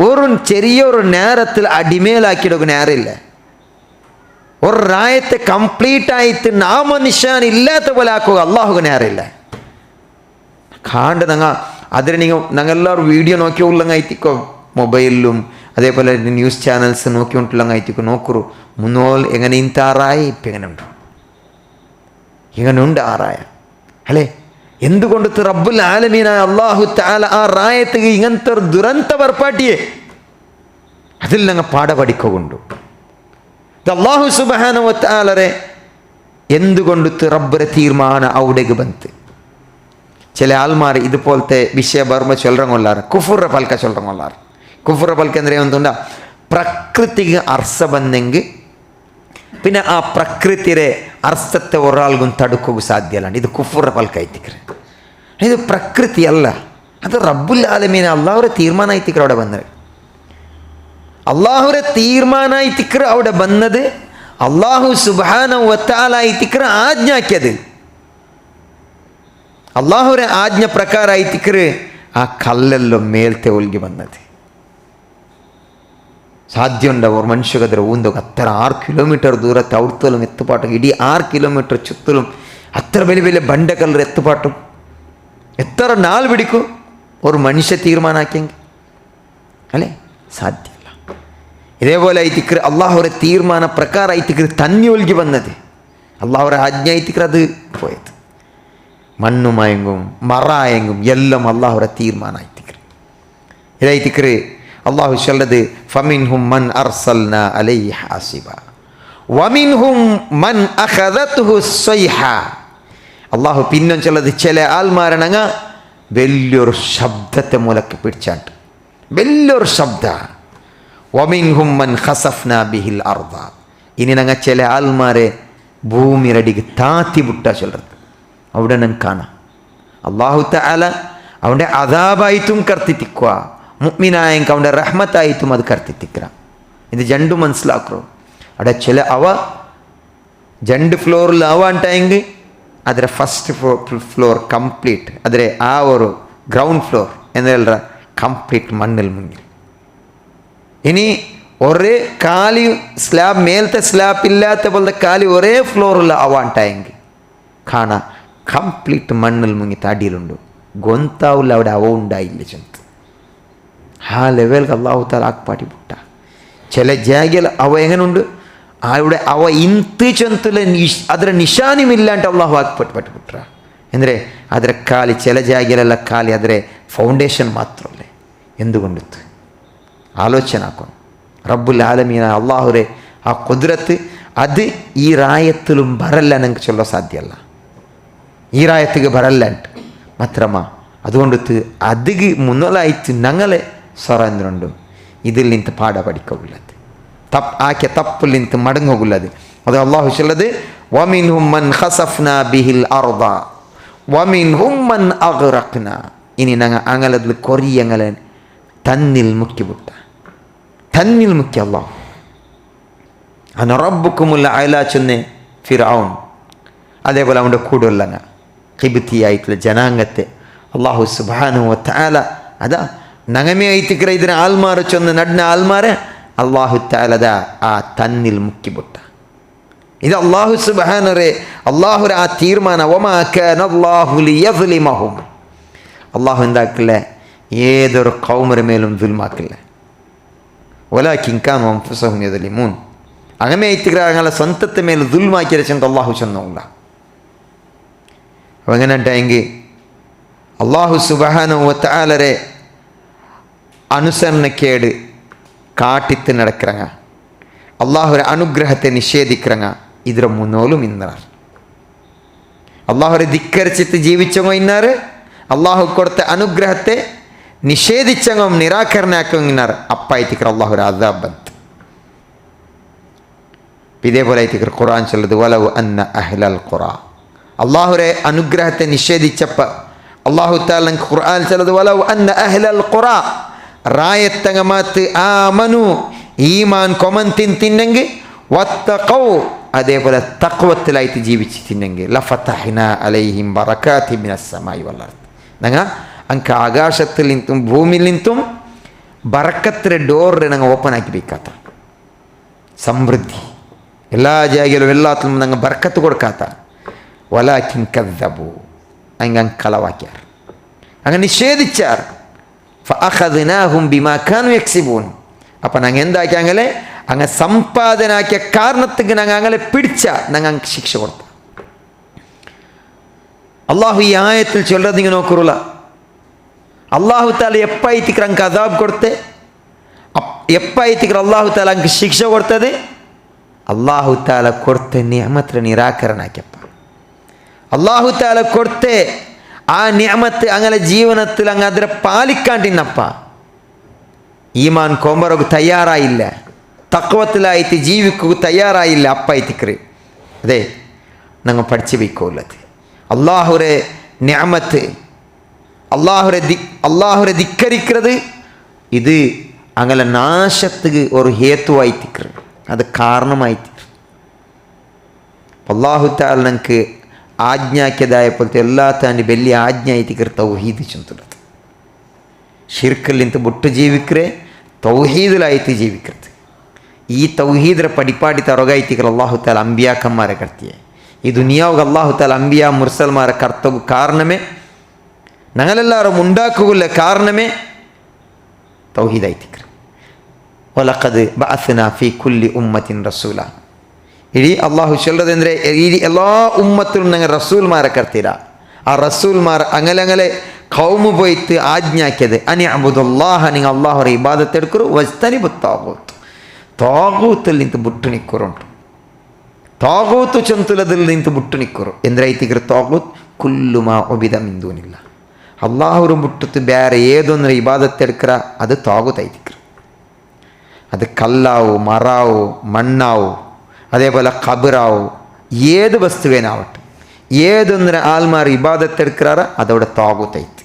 ഒരു ചെറിയൊരു നേരത്തിൽ അടിമേലാക്കിയിടക്ക് നേരമില്ല. ഒരു റായത്തെ കംപ്ലീറ്റ് ആയിട്ട് നാമനിശാൻ ഇല്ലാത്ത പോലെ ആക്കുക അള്ളാഹുക്ക് നേരമില്ല. കാണ്ട് അതിന് ഞങ്ങളെല്ലാവരും വീഡിയോ നോക്കിയുള്ളങ്ങായിത്തിക്കോ, മൊബൈലിലും അതേപോലെ ന്യൂസ് ചാനൽസ് നോക്കിക്കൊണ്ടുള്ളങ്ങായിത്തിക്കോ നോക്കൂ മുന്നോൽ എങ്ങനെ ಇಂಥ റായ ഇപ്പം ഇങ്ങനെയുണ്ട് ആ റായ അല്ലേ. എന്തുകൊണ്ട് റബ്ബുൽ ആലമീനായ അല്ലാഹു തആല ആ റായത്തിക്ക് ഇങ്ങനത്തെ ഒരു ദുരന്ത വർപ്പാട്ടിയെ അതിൽ ഞങ്ങൾ പാഠ പഠിക്കൊണ്ടു. അല്ലാഹു സുബ്ഹാനഹു വ തആലരെ എന്തുകൊണ്ട് റബ്ബറെ തീർമാനം അവിടേക്ക് ബന്ത്. ചില ആൾമാർ ഇതുപോലത്തെ വിഷയ ബർമ്മ ചൊല്ലറങ്ങൊല്ലാറ് കുഫുറ പൽക്ക ചൊല്ലറങ്ങൊല്ലാറ്. കുഫുറ പൽക്ക ಅಂದರೆ എന്തുണ്ട, പ്രകൃതിക്ക് അർസ ಬಂದೆಂಗೆ പിന്നെ ആ പ്രകൃതിയുടെ അർത്ഥത്തെ ഒരാൾക്കും തടുക്കുക സാധ്യമല്ല. ഇത് കുഫുറ പൽക്ക ಐತಿಕ್ರೆ, ഇത് പ്രകൃതി അല്ല, അത് റബ്ബുൽ ആലമീൻ അള്ളാഹുരെ തീർമാന ಐತಿಕ್ರೆ അവിടെ ಬಂದರೆ. അള്ളാഹുരെ തീർമാന ಐತಿಕ್ರೆ അവിടെ ಬಂದത് അള്ളാഹു സുബ്ഹാനഹു വ തആല ಐತಿಕ್ರೆ ആജ്ഞാക്കിയത്. അള്ളാഹുരെ ആജ്ഞ പ്രಕಾರ ಐತಿಕ್ರೆ ആ കല്ലെല്ലാം മേൽത്തെ ഒൽಗಿ വന്നത്. സാധ്യമുണ്ട് ഒരു മനുഷ്യകದ್ರ ഊന്തൊക്കെ അത്ര 6 കിലോമീറ്റർ ദൂരത്തെ ഔർത്തലും എത്തുപാട്ടും ഇടീ 6 കിലോമീറ്റർ ചുത്തലും അത്ര വലിയ വലിയ ಬಂಡೆಕಲ್ಲರ എത്തുപാട്ടും എത്ര നാൾ പിടിക്കും ഒരു മനുഷ്യ തീർമാനാക്കിയെങ്കിൽ അല്ലേ? സാധ്യമല്ല. ഇതേപോലെ ಐತಿಕ್ರೆ അള്ളാഹുരെ തീർമാന പ്രಕಾರ ಐತಿಕ್ರೆ തന്നി ഒൽಗಿ വന്നത്, അള്ളാഹുരെ ആജ്ഞ ಐತಿಕ್ರೆ അത് പോയത്. മണ്ണുമയങ്ങും മറായെങ്കും എല്ലാം അള്ളാഹുരെ തീർമാന ಐತಿಕ್ರೆ. ഇത് ಐತಿಕ್ರೆ അള്ളാഹു ചൊല്ലത് ഫമിൻഹും മൻ അർസൽന അലൈഹി ഹാസിബ വമിൻഹും മൻ അഖദത്ഹു സ്വൈഹ. അള്ളാഹു പിന്നെ ചൊല്ലത് ചില ആൾമാരണങ്ങ വലിയൊരു ശബ്ദത്തെ മൂലക്ക് പിടിച്ചാണ്ട്, വലിയൊരു ശബ്ദ. വമിൻഹും മൻ ഖസഫ്ന ബിഹിൽ അർദ. ഇനി ഞങ്ങൾ ചില ആൾമാരെ ഭൂമിരടിക്ക് താത്തി വിട്ട ചൊല്ലത് അവിടെ ഞങ്ങൾക്ക് കാണാം. അള്ളാഹു തആല അവൻ്റെ അദാബായിട്ടും കർത്തിത്തിക്കുക, മുഅ്മിനായെങ്കിൽ അവൻ്റെ റഹ്മത്തായിട്ടും അത് കർത്തിത്തിക്കുക. ഇത് രണ്ടും മനസ്സിലാക്കോ. അവിടെ ചില അവ 2 ഫ്ലോറിൽ അവ ಅಂಟಾയെങ്കിൽ ಅದರ ഫസ്റ്റ് ഫ്ലോർ ಕಂಪ್ಲೀಟ್, ಆದರೆ ಆ ഒരു ഗ്രൗണ്ട് ഫ്ലോർ എന്നല്ല ಕಂಪ್ಲೀಟ್ മണ്ണിൽ മുങ്ങി. ഇനി ഒരേ കാലി സ്ലാബ് മേലത്തെ സ്ലാബ് ഇല്ലാത്ത പോലത്തെ കാലി ഒരേ ഫ്ലോറിൽ അവ ಅಂಟಾയെങ്കിൽ കാണാം ಕಂಪ್ಲೀಟ್ മണ്ണിൽ മുങ്ങി തടിയിലുണ്ട്, ഗൊന്താവില്ല, അവിടെ അവ ഉണ്ടായില്ല ചെന്ത്. ആ ലെവൽക്ക് അള്ളാഹു താല ആക്പാട്ടി പുട്ട. ചില ജാഗയിൽ അവ എങ്ങനെയുണ്ട്, അവിടെ അവ ಇಂತಿ ചെന്തല ಅದರ ನಿಶಾನಿಮಿಲ್ಲಾಂಟ ಅಲ್ಲಾಹು ಆಕ್ಪಟ್ಟು ಪಟ್ಟುಬಿಟ್ರ ಅಂದರೆ ಅದರ ಖಾಲಿ ചില ಜಾಗಲೆಲ್ಲ ಖಾಲಿ ಆದರೆ ಫೌಂಡೇಶನ್ ಮಾತ್ರ ಅಲ್ಲೇ ಎಂದುಕೊಂಡಿತ್ತು. ಆಲೋಚನೆ ಹಾಕೊಂಡು റബ്ബുൽ ആലമീന അള്ളാഹുരെ ആ കുദ്രത്ത് അത് ഈ റായത്തിലും ಬರಲ್ಲ ನಂಗೆ ചൊല്ല സാധ്യമല്ല. ഈ റായത്തിക്ക് ಬರಲ್ಲ ಅಂತ ಮಾತ್ರಮ್ಮ അതുകൊണ്ട് അതിക്ക് മുന്നലായിട്ട് ഞങ്ങളെ സ്വറന്നുണ്ട് ഇതിൽ നിന്ന് പാഠ പഠിക്കുള്ളത്. ಆಕೆ ತಪ್ಪಲಿಂತ ಮಡಂಗೋಗುಲ್ಲದು. ಅದು ಅಲ್ಲಾಹು ಚೊಲ್ಲದು ವಮಿನ್ಹುಂ ಮನ್ ಖಸಫ್ನಾ ಬಿಹಿಲ್ ಅರ್ದ ವಮಿನ್ಹುಂ ಮನ್ ಅಗ್ರಕ್ನಾ. ಇನಿ ನಂಗೆ ಅಂಗಲದ್ಲು ಕೊರಿ ಅಂಗಲ ತನ್ನಿಲ್ ಮುಕ್ಕಿ ಬಿಟ್ಟ, ತನ್ನಿಲ್ ಮುಕ್ಕಿ ಅಲ್ಲಾಹ್. ಅನ ರಬ್ಬುಕುಮುಲ್ ಅಲಾ ಚೊನ್ನೆ ഫിർഔൻ. അതേപോലെ അവൻ്റെ കൂടുള്ളങ്ങ ഖിബ്തിയായിട്ടുള്ള ജനാംഗത്തെ അള്ളാഹു സുബ്ഹാനഹു വ തആല അതാ നങ്ങമേ ഐത്തിക്കറ ഇതിന് ആൽമാറ് ചൊന്ന് നടുന്ന ആൽമാരെ അള്ളാഹു തആല ദാ ആ തന്നിൽ മുക്കിബുട്ട. ഇത് അള്ളാഹു സുബ്ഹാനഹു അള്ളാഹുര ആ തീരുമാന വമാ കാന അല്ലാഹു ലിയസ്ലിമഹും. അള്ളാഹു എന്താക്കില്ല ഏതൊരു ഖൗമിന്റെ മേലും ദുൽമാക്കില്ല. വലാകിൻ കാനു അൻഫുസഹും യസ്ലിമൂൻ. അങ്ങനെ ഐത്തിക്കറ അങ്ങനെ സ്വന്തത്തെ മേൽ ദുൽമാക്കി രചിച്ച അള്ളാഹു ചെന്നില്ല. അപ്പം എങ്ങനെ ഉണ്ടായെങ്കിൽ അള്ളാഹു സുബ്ഹാനഹു വ തആലരെ അനുസരണക്കേട് കാട്ടിത്ത് നടக்கிறங்க, അള്ളാഹുര അനുഗ്രഹത്തെ നിഷേധിக்கிறங்க. ಇದರ ಮುನ್ನೋಲು ಇನ್ನಾರು അള്ളാഹുരെ ധിക്കരിച്ചിട്ട് ജീവിച്ചവங்க ഇന്നാറ്, അള്ളാഹു കൊടുത്ത അനുഗ്രഹത്തെ നിഷേധിച്ചവங்க നിരാകരണയാക്കവங்க ഇന്നാറ്. അപ്പായിത്തിക്കറ അള്ളാഹുര അദാബ് ಬಂತು. ഇതേപോലെ ആയിത്തിക്കറ ഖുർആൻ ചൊല്ലത് വലൗ അന്ന അഹ്ലൽ ഖുറാ. അള്ളാഹുരെ അനുഗ്രഹത്തെ നിഷേധിച്ചപ്പോൾ അള്ളാഹു തആല ഖുർആൻ ചൊല്ലത് വലൗ അന്ന അഹ്ലൽ ഖുറാ റായത്തങ്ങ മാത്ത് ആമനു ഈമാൻ കൊമന്തിൻ തിന്നെങ്കിൽ വത്തഖൗ അതേപോലെ തഖ്വത്തിലായിട്ട് ജീവിച്ച് തിന്നെങ്കിൽ ലഫതഹ്നാ അലൈഹിം ബറകാതി മിനസ് സമാഇ വൽ അർദ്. നങ്ങ അങ്ക ആകാശത്തിൽ നിന്നും ഭൂമിയിൽ നിന്നും ബറക്കത്തിൻ്റെ ഡോർ ഞങ്ങൾ ഓപ്പൺ ആക്കി വെക്കാത്ത സമൃദ്ധി എല്ലാ ജാഗയിലും എല്ലാത്തിലും ഞങ്ങൾ ബർക്കത്ത് കൊടുക്കാത്ത. വലാകിൻ കദ്ദബു അങ്ങ് കളവാക്കിയാർ, അങ്ങനെ നിഷേധിച്ചാർ. ഫഅഖദ്നാഹും ബിമാ കാനൂ യക്സിബൂൻ. അപ്പം ഞങ്ങൾ എന്താക്കി അങ്ങനെ അങ്ങ് സമ്പാദനാക്കിയ കാരണത്തിന് ഞങ്ങൾ അങ്ങനെ പിടിച്ച ഞങ്ങൾ ശിക്ഷ കൊടുത്ത. അള്ളാഹു ഈ ആയത്തിൽ ചൊല്ലത് നിങ്ങൾ നോക്കുറുള്ള അള്ളാഹു താല എപ്പായിത്തിക്കർ അങ്ങ് അദാബ് കൊടുത്തേ, എപ്പായിത്തിക്കർ അള്ളാഹു താല അങ്ങ് ശിക്ഷ കൊടുത്തത്. അള്ളാഹു താല കൊടുത്ത നിഅമത്തിനെ നിരാകരണാക്കിയപ്പ അള്ളാഹു താല കൊടുത്തേ ആ നിഅമത്ത് അങ്ങനെ ജീവനത്തിൽ അങ്ങ് അതിനെ പാലിക്കാണ്ടിന്നപ്പ ഈമാൻ കൊമ്പറക്ക് തയ്യാറായില്ല, തഖ്വത്തിലായിട്ട് ജീവിക്കുക തയ്യാറായില്ല. അപ്പായിത്തിക്കറ് അതെ ഞങ്ങൾ പഠിച്ചു വയ്ക്കുള്ളത് അള്ളാഹുരെ നിഅമത്ത് അള്ളാഹുരെ ധിക്കരിക്കുന്നത് ഇത് അങ്ങനെ നാശത്തുക്ക് ഒരു ഹേത്തുവായിത്തിക്കറ്, അത് കാരണമായിട്ട് അള്ളാഹു തആല ഞങ്ങൾക്ക് ആജ്ഞാക്കിയതായപ്പോഴത്തെ എല്ലാ താണ്ടി വലിയ ആജ്ഞായിത്തിക്കർ തൗഹീദ് ചെന്നുള്ളത്. ഷിർക്കിൽ നിന്ന് വിട്ട് ജീവിക്കറേ, തൗഹീദിലായിട്ട് ജീവിക്കരുത്. ഈ തൗഹീദിനെ പടിപ്പാടി തറകായിത്തിക്കർ അള്ളാഹു തആല അമ്പിയാക്കന്മാരെ കടത്തിയേ. ഈ ദുനിയാവുക അള്ളാഹു തആല അമ്പിയ മുർസൽമാരെ കർത്തവ് കാരണമേ ഞങ്ങളെല്ലാവരും ഉണ്ടാക്കുകയുള്ള കാരണമേ തൗഹീദായിത്തിക്കർ. വലഖദ് ബഅസ്നാ ഫീ കുല്ലി ഉമ്മത്തിൻ റസൂല. ഇനി അള്ളാഹു ചൊല്ലതെന്തേ ഈ എല്ലാ ഉമ്മത്തിലും ഞങ്ങൾ റസൂൽമാരെ കർത്തിര. ആ റസൂൽമാർ അങ്ങനെ ഖൗമ് പോയിട്ട് ആജ്ഞാക്കിയത് അനി അബ്ദുല്ലാഹ, നിങ്ങൾ അള്ളാഹുറെ ഇബാദത്ത് എടുക്കൂ. വസ്തനിബു താഗൂത്ത്, താഗൂത്തിൽ നിന്ന് ബുಟ್ಟು ನಿಕ್ಕುರುಂಟು. ತಾಗೂತು ಚಂತುಲದಲ್ಲಿ ನಿಂತು ಬುಟ್ಟು ನಿಕ್ಕರು ಎಂದ್ರೈತಿಗರು ತಾಗೂತ್ ಕುಲ್ಲುಮಾ ಒಬಿದ ಮಿಂದೂನಿಲ್ಲ. ಅಲ್ಲಾಹರು ಬುಟ್ಟುತ್ತು ಬೇರೆ ಏದೊಂದ್ರೆ ಇಬಾದತ್ ಎಡ್ಕರ ಅದು ತಾಗೂತ್ ಐತಿಕ್ರು. അത് കല്ലാവോ മറാവോ മണ്ണാവോ അതേപോലെ ഖബറാവോ ഏത് വസ്തുവേനാവട്ടെ ഏതൊന്നിനെ ആൽമാർ ഇബാദത്ത് എടുക്കാറ് അതവിടെ താകൂത്തൈത്ത്.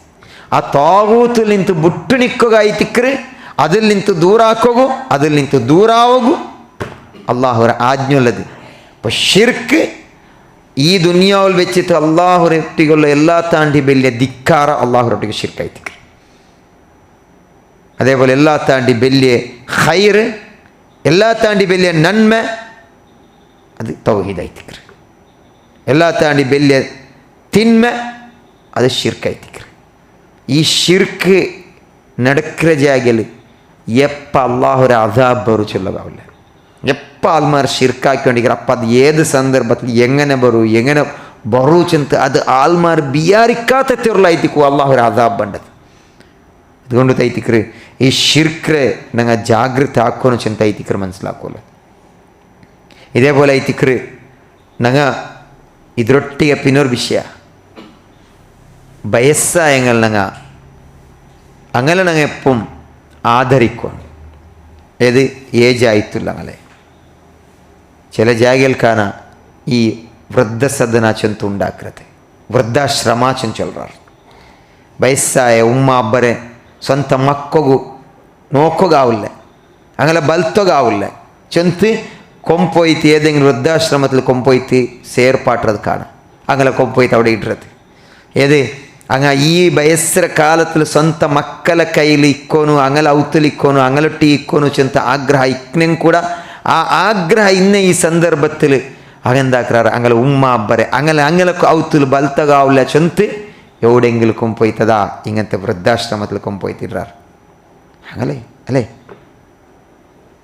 ആ താകൂത്തിൽ നിന്ന് ബുಟ್ಟು ನಿಕ್ಕುಗ ಐತಿಕ್ರು, അതിൽ നിന്ന് ദൂരാക്കോകു, അതിൽ നിന്ന് ദൂരാവോകു അള്ളാഹുര ആജ്ഞയുള്ളത്. അപ്പോൾ ഷിർക്ക് ഈ ദുനിയാവിൽ വെച്ചിട്ട് അള്ളാഹുരൊട്ടിക്കുള്ള എല്ലാ താണ്ടി വലിയ ധിക്കാറ അള്ളാഹുരൊട്ടിക്ക് ഷിർക്കായിത്തിക്ರು. അതേപോലെ എല്ലാ താണ്ടി വലിയ ഖൈർ, എല്ലാ താണ്ടി വലിയ നന്മ അത് തൗഹീദായിത്തിക്ರು. എല്ലാ താണ്ടി വലിയ തിന്മ അത് ഷിർക്കായിത്തിക്ರು. ഈ ഷിർക്ക് നടക്കുന്ന ജാഗയിൽ എപ്പോൾ അള്ളാഹുര അദാബ് ബറു ചൊല്ലതാവില്ല. എപ്പോൾ ആൾമാർ ഷിർക്കാക്കിക്കൊണ്ടിരിക്കുക അപ്പം അത് ഏത് സന്ദർഭത്തിൽ എങ്ങനെ ബറു ചെന്ന് അത് ആൾമാർ ബിയാരിക്കാത്തുള്ളായിത്തിക്കൂ അള്ളാഹുര അദാബ് ബണ്ടത്. അതുകൊണ്ട് തൈത്തിക്കറ് ഈ ഷിർക്രെ ഞങ്ങൾ ജാഗ്രത ആക്കുമെന്ന് ചെന്ന് തൈത്തിക്കറ് മനസ്സിലാക്കുമല്ലോ. ഇതേപോലെ ಐತಿಕ್ರು ഞങ്ങൾ ಇದರೊಟ್ಟಿಗೆ പിന്നൊരു ವಿಷಯ വയസ്സായങ്ങൾ ഞങ്ങൾ അങ്ങനെ ഞങ്ങൾ എപ്പം ആദരിക്കുകയാണ്. ഏത് ഏജ് ആയിട്ടില്ല അങ്ങനെ ചില ജാഗൽക്കാന ഈ വൃദ്ധസദന ചെಂತು ഉണ്ടാക്കുന്നത് ವೃದ್ಧಾಶ್ರಮ ಚೆಂದು ಚೊಲ್ರಾರು ವಯಸ್ಸಾಯ ಉಮ್ಮ ಅಬ್ಬರೆ ಸ್ವಂತ ಮಕ್ಕಗೂ നോക്കുകയാവില്ല അങ്ങനെ ബലത്തൊകാവില്ല ചെന്ന് കൊമ്പോയിത്ത് ഏതെങ്കിലും വൃദ്ധാശ്രമത്തിൽ കൊമ്പോയിത്ത് സേർപ്പാട്ടത് കാണാം അങ്ങനെ കൊമ്പോയിത്ത് അവിടെ ഇടുന്നത് ഏത് അങ്ങ ഈ വയസ്സര കാലത്തിൽ സ്ವಂತ മക്കളെ കയ്യിൽ ഇക്കോನು അങ്ങനെ ഔത്തലിക്കോನು അങ്ങലൊട്ടി ഇക്കോನು ചെಂತ ಆಗ್ರಹ ഇക്കനും കൂടെ ആ ആഗ്രഹ ഇന്ന ഈ സന്ദർഭത്തിൽ അങ്ങെന്താക്കാറ് അങ്ങനെ ഉമ്മ അಬ್ಬരെ അങ്ങനെ അങ്ങനെ ഔത്തിൽ ബലത്തകാവില്ല ചെಂತ എവിടെയെങ്കിലും കൊമ്പോയിത്തതാ ഇങ്ങനത്തെ വൃദ്ധാശ്രമത്തിൽ കൊമ്പോയിത്തിടാറ് അങ്ങനെ അല്ലേ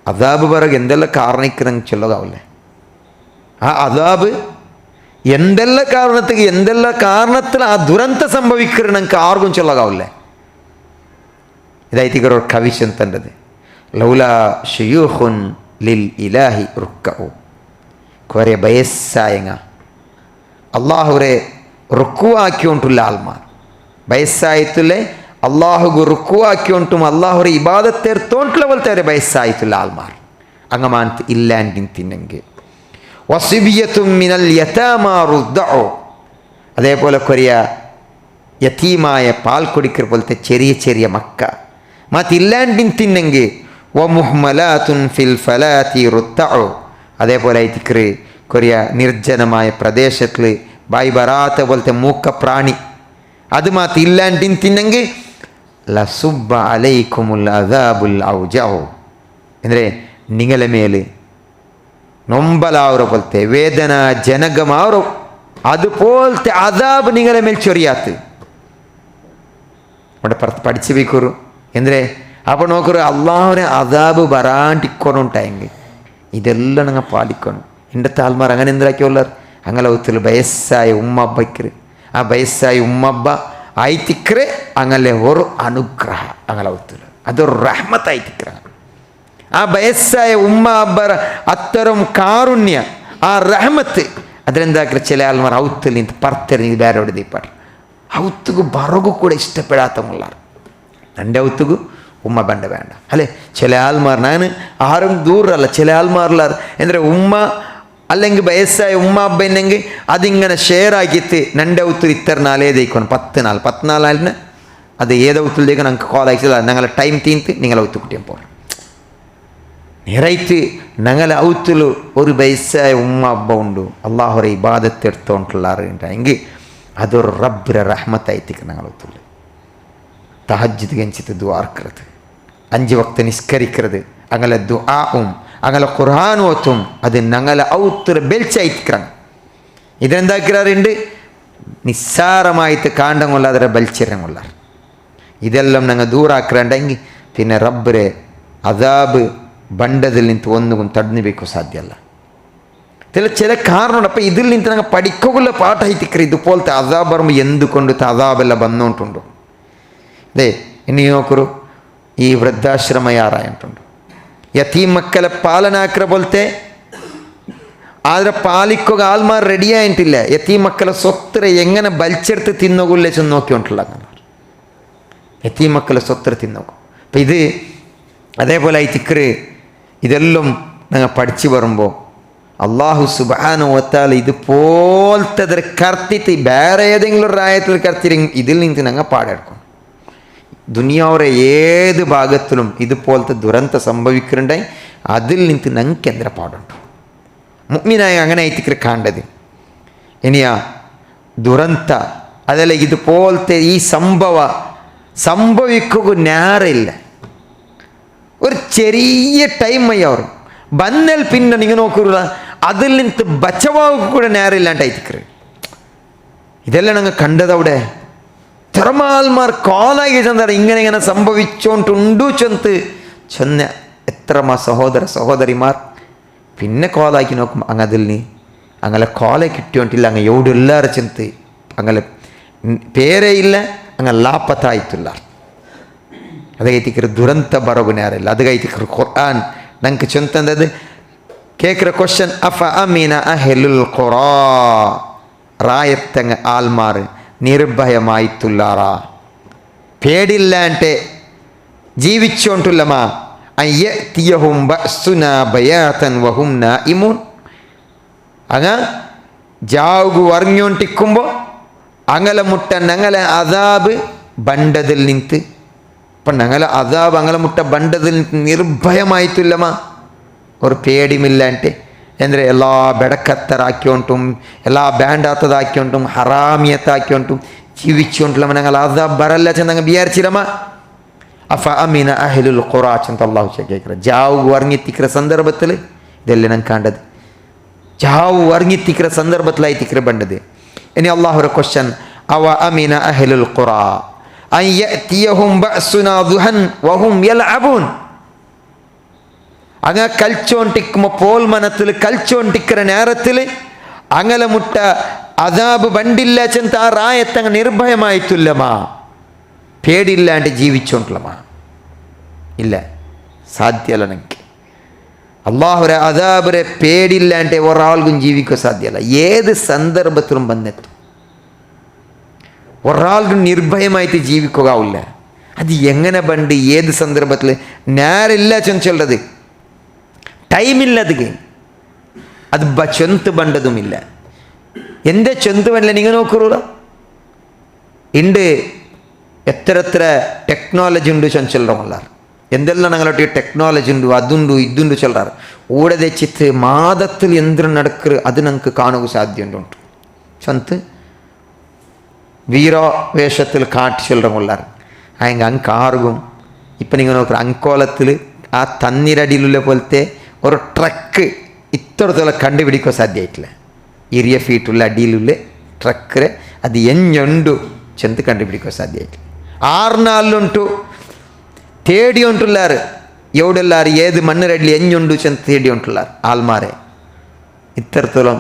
അദാബ് പിറകെ എന്തെല്ലാം കാരണിക്ക് ചൊല്ലതാവില്ലേ ആ അദാബ് എന്തെല്ലാം കാരണത്തിൽ ആ ദുരന്ത സംഭവിക്കുന്ന ഞങ്ങൾക്ക് ആർക്കും ചൊല്ലകാവില്ലേ ഇതായിട്ട് ഒരു കവി ചെന്തണ്ടത് ലൗല ഷുയൂഖുൻ ലിൽ ഇലാഹി റുക്കഉ കുറേ വയസ്സായങ്ങ അള്ളാഹുരെ റുക്കുവാക്കിയോണ്ടുള്ള ആൽമാർ വയസ്സായിത്തുള്ളേ അള്ളാഹുഗു റുക്കുവാക്കിയോണ്ടും അള്ളാഹുരെ ഇബാദത്തെടുത്തോണ്ടുള്ള പോലത്തെ വയസ്സായിട്ടുള്ള ആൽമാർ അങ്ങമാനത്ത് ഇല്ലാണ്ടിൻ തിന്നെങ്കിൽ വസിബിയത്തും മിനൽ യതാമാ റുദ്ദഉ അതേപോലെ കൊറിയ യതീമായ പാൽ കുടിക്കർ പോലത്തെ ചെറിയ ചെറിയ മക്ക മത്തില്ലാണ്ടിൻ തിന്നെങ്കിൽ വമുഹ്മലാത്തുൻ ഫിൽ ഫലാത്തി റുദ്ദഉ അതേപോലെ ആയിത്തിക്കറ് കൊറിയ നിർജ്ജനമായ പ്രദേശത്തിൽ ബായ് ബറാത്ത പോലത്തെ മൂക്ക പ്രാണി അത് മാത്തി ഇല്ലാണ്ടിൻ തിന്നെങ്കിൽ ലസുബ്ബ അലൈക്കുമുൽ അദാബുൽ ഔജഉ ಅಂದರೆ നിങ്ങളെ മേൽ നൊമ്പലാവറ പോലത്തെ വേദന ജനകമാവറ അതുപോലത്തെ അദാബ് നിങ്ങളെ മേൽ ചൊരിയാത്ത് അവിടെ പഠിച്ചു വയ്ക്കൂറു എന്തിനെ അപ്പോൾ നോക്കൂ അള്ളാഹുനെ അദാബ് വരാണ്ടിക്കൊണ്ടുണ്ടായെങ്കിൽ ഇതെല്ലാം നിങ്ങൾ പാലിക്കണം എൻ്റെ താൽമാർ അങ്ങനെ എന്താക്കിയുള്ളവർ അങ്ങനെ ഒത്തിരി വയസ്സായ ഉമ്മബ്ബയ്ക്കർ ആ വയസ്സായ ഉമ്മബ്ബ ആയിത്തിക്കറെ അങ്ങനെ ഒരു അനുഗ്രഹ അങ്ങനെ ഒത്തിരി അതൊരു റഹ്മത്തായിത്തിക്കറ ആ വയസ്സായ ഉമ്മ അബ്ബർ അത്തരം കാരുണ്യ ആ റഹ്മത്ത് അതിലെന്താക്കിற ചില ആൾമാർ ഔത്തിൽ നിന്ന് പർത്തെറിഞ്ഞ് വേറെ ദീപ്പാട് ഔത്തുകു ബറകു കൂടെ ഇഷ്ടപ്പെടാത്ത മുള്ളാർ എൻ്റെ ഔത്തുകു ഉമ്മ ബണ്ട വേണ്ട അല്ലേ ചില ആൾമാർ ഞാൻ ആരും ദൂരല്ല ചില ആൾമാറിലാർ എന്താ ഉമ്മ അല്ലെങ്കിൽ വയസ്സായ ഉമ്മ അബ്ബ എന്നെങ്കിൽ അതിങ്ങനെ ഷെയർ ആക്കിയിട്ട് എൻ്റെ ഔത്തിൽ ഇത്ര നാളേ ദയിക്കണം 10 നാളിന് അത് ഏതൗത്തിലേക്ക് ഞങ്ങൾക്ക് കോൾ അയച്ചില്ല ഞങ്ങളെ ടൈം തീർത്ത് നിങ്ങളെ ഔത്ത് കുട്ടിയാൻ പോകണം നേരായിട്ട് ഞങ്ങളെ ഔത്തിൽ ഒരു വയസ്സായ ഉമ്മ അബ്ബ ഉണ്ട് അള്ളാഹുരെ ഇബാദത്തെടുത്തോണ്ടുള്ളാറുണ്ടെങ്കിൽ അതൊരു റബ്ബിരെ റഹ്മത്തായിത്തേക്ക് ഞങ്ങൾ ഔത്തുള്ളൂ തഹജ്ജുദ് കെഞ്ചിത്ത് ദുആർക്കരുത് 5 വക്ത് നിസ്കരിക്കരുത് അങ്ങനെ ദുആവും അങ്ങനെ ഖുർആൻ ഓത്തും അത് ഞങ്ങളെ ഔത്തിൽ ബെൽച്ചായിത്തിക്കണം ഇതെന്താക്കിറാറുണ്ട് നിസ്സാരമായിട്ട് കാണ്ടം കൊള്ളാതെ ബൽച്ചിരം കൊള്ളാർ ഇതെല്ലാം ഞങ്ങൾ ദൂരാക്കിറണ്ടെങ്കിൽ പിന്നെ റബ്ബിരെ അദാബ് ಬಂಡದಲ್ಲಿ ನಿಂತು ಒಂದೊಂದು ತಡ್ನಿಬೇಕು ಸಾಧ್ಯ ಅಲ್ಲ ചില ಕಾರಣ അപ്പം ഇതിൽ ನಿಂತು ഞങ്ങൾ പഠിക്കുള്ള പാഠ ಐತಿಕ್ರಿ ಇದು പോലത്തെ അദാബ് ബർമ്മ എന്തുകൊണ്ട് അദാബെല്ലാം വന്നോണ്ടുണ്ടോ അതെ ഇനി നോക്കൂ ഈ വൃദ്ധാശ്രമ യാറായിട്ടുണ്ടോ യതീം മക്കളെ പാലനാക്കിற പോലത്തെ ಆದರೆ ಪಾಲಿക്കുക ആൾമാർ റെഡി ആയിട്ടില്ല യതീം മക്കളെ സ്വത്തര എങ്ങനെ ബലിച്ചെടുത്ത് തിന്നോകില്ല ചെന്ന് നോക്കിയോണ്ടുള്ള യതീം മക്കളെ സ്വത്തര തിന്നോക്കും അപ്പം ഇത് അതേപോലെ ഐത്തിക്ര് ഇതെല്ലാം ഞങ്ങൾ പഠിച്ചു വരുമ്പോൾ അള്ളാഹു സുബ്ഹാനഹു വ തആല ഇതുപോലത്തെ കർത്തിട്ട് വേറെ ഏതെങ്കിലും ഒരു രായത്തിൽ കർത്തിരെങ്കിൽ ഇതിൽ നിന്ന് ഞങ്ങൾ പാടെടുക്കും ദുനിയാവരെ ഏത് ഭാഗത്തിലും ഇതുപോലത്തെ ദുരന്തം സംഭവിക്കുന്നുണ്ടായി അതിൽ നിന്ന് ഞങ്ങൾക്ക് എന്തൊരു പാടുണ്ട് മുഅ്മിനായ അങ്ങനെ ഐത്തിക്ര് കാണേണ്ടത് ഇനിയാ ദുരന്ത അതല്ല ഇതുപോലത്തെ ഈ സംഭവിക്കുക നേരമില്ല ഒരു ചെറിയ ടൈം അയ്യവർ ബന്നൽ പിന്നെ നിങ്ങൾ നോക്കുക അതിൽ നിന്ന് ബച്ചവാക്ക് കൂടെ നേരമില്ലാണ്ടായിത്തിക്കറ് ഇതെല്ലാം ഞങ്ങൾ കണ്ടതവിടെ തെറമാൽമാർ കോലായി ചെന്താണ് ഇങ്ങനെ സംഭവിച്ചോണ്ടുണ്ടു ചെന്ന് എത്ര സഹോദരിമാർ പിന്നെ കോലാക്കി നോക്കും അങ്ങ് അതിൽ നീ അങ്ങനെ കോല കിട്ടിയോണ്ടില്ല അങ്ങ് എവിടെ എല്ലാവരും ചെന്ന് അങ്ങനെ പേരേ ഇല്ല അങ്ങ് ലാപ്പത്തായിട്ടില്ല ಅದೈತಿಕ್ರ ದುರಂತ ಬರೋಗು ಯಾರಿಲ್ಲ ಅದಗೈತಿಕ್ರ ಖುರ್ಆನ್ ನಂಗೆ ಚಂತಂದದು ಕೇಕ್ರ ಕ್ವಶನ್ ಅಫ ಅಮೀನ ಅಹೆಲುಲ್ ಖುರಾ రాయత్తంగా ఆల్మారు నిర్భయమాయితుల్లారా పేడిల్లా అంటే జీవించుంటుల్లమా അയ്യതിയഹും ബഅസുനാ ബയാതൻ വഹും നായിമൂൻ. അങ്ങ ജാവുഗു വർഞ്ഞോണ്ടിക്കുമ്പോൾ അങ്ങനെ മുട്ട ഞങ്ങളെ അദാബ് ಬಂಡದಿൽ ನಿಂತು അപ്പം ഞങ്ങളെ അദാബ് അങ്ങനെ മുട്ട ಬಂಡದಿൽ ನಿಂತು ನಿರ್ಭಯമായിട്ടില്ലಮ್ಮ ഒരു പേടിമില്ലാണ്ട് ಅಂದರೆ ಎಲ್ಲ ಬೆಡಕತ್ತರಾಕ್ಕೊಂಟುം ಎಲ್ಲ ಬ್ಯಾಂಡ್ ಆತದಾಕ್ಕೊಂಟುം ഹറാമിയത്താക്ಕೊಂಟും ജീവിച്ചുകൊണ്ടുള്ള ഞങ്ങൾ അദാബ് ബറല്ല ചെന്നങ്ങ് വിചാരിച്ചില്ലമ്മ. അഫ അമീന അഹ്ലുൽ ഖുറാ ചെന്ന് അല്ലാഹു കേൾക്കുക. ജാവ് വർങ്ങിത്തിക്കുന്ന സന്ദർഭത്തിൽ ഇതെല്ലാം ഞങ്ങൾ കണ്ടത്. ജാവ് വർങ്ങിത്തിക്കുന്ന സന്ദർഭത്തിലായിത്തിക്കുന്ന ബണ്ടത്. ഇനി അള്ളാഹുര ക്വസ്റ്റ്യൻ, അവ അമീന അഹ്ലുൽ ഖുറാ അൻ യഅതിയഹും ബഅസുനാ ദുഹൻ വഹും യൽഅബൂൻ. അങ്ങ കളിച്ചോണ്ടിക്കുമ്പോൾ പോൽ മനത്തിൽ കളിച്ചോണ്ടിക്കുന്ന നേരത്തിൽ അങ്ങനെ മുട്ട അദാബ് ബണ്ടില്ല ചെന്ന് ആ റായത്തങ്ങ് നിർഭയമായിട്ടില്ലമാ, പേടിയില്ലാണ്ട് ജീവിച്ചോണ്ടല്ലമാ. ഇല്ല, സാധ്യമല്ല. എനിക്ക് അള്ളാഹുരെ അദാബിനെ പേടിയില്ലാണ്ട് ഒരാൾക്കും ജീവിക്കാൻ സാധ്യമല്ല. ഏത് സന്ദർഭത്തിലും വന്നെത്തും. ഒരാൾക്കും നിർഭയമായിട്ട് ജീവിക്കുകയില്ല. അത് എങ്ങനെ ബണ്ട് ഏത് സന്ദർഭത്തിൽ നേരില്ല ചെന്ന് ചൊല്ലത്, ടൈമില്ലത്. അത് ചെന്ത് ബണ്ടതുമില്ല. എൻ്റെ ചെന്ത് വല്ല നിങ്ങൾ നോക്കൂല. ഉണ്ട് എത്ര എത്ര ടെക്നോളജി ഉണ്ട് ചെന്ന് ചൊല്ലറല്ല. എന്തെല്ലാം ഞങ്ങളൊട്ടി ടെക്നോളജി ഉണ്ട്, അതുണ്ട് ഇതുണ്ട് ചൊല്ലാറ്. ഊടെ തെച്ചിത്ത് മാദത്തിൽ യന്ത്രം നടക്കുക അത് ഞങ്ങൾക്ക് കാണുക സാധ്യതയുണ്ട്. ചെന്ത് വീരവേഷത്തിൽ കാട്ടി ചൊല്ലറമുള്ളാറ്. അയങ്ക അങ്കാറുകും. ഇപ്പം നിങ്ങൾ നോക്കുക, അങ്കോലത്തിൽ ആ തന്നിരടിയിലുള്ള പോലത്തെ ഒരു ട്രക്ക് ഇത്രത്തോളം കണ്ടുപിടിക്കാൻ സാധ്യമായിട്ടില്ല. 20 ഫീറ്റുള്ള അടിയിലുള്ള ട്രക്ക് അത് എഞ്ഞുണ്ടു ചെന്ത് കണ്ടുപിടിക്കാൻ സാധ്യമായിട്ടില്ല. 6 തേടി ഉണ്ടുള്ളാറ്. എവിടെല്ലാറ് ഏത് മണ്ണിരടിയിൽ എഞ്ഞുണ്ടു ചെന്ന് തേടി ഉണ്ടുള്ളാറ് ആൾമാരെ. ഇത്രത്തോളം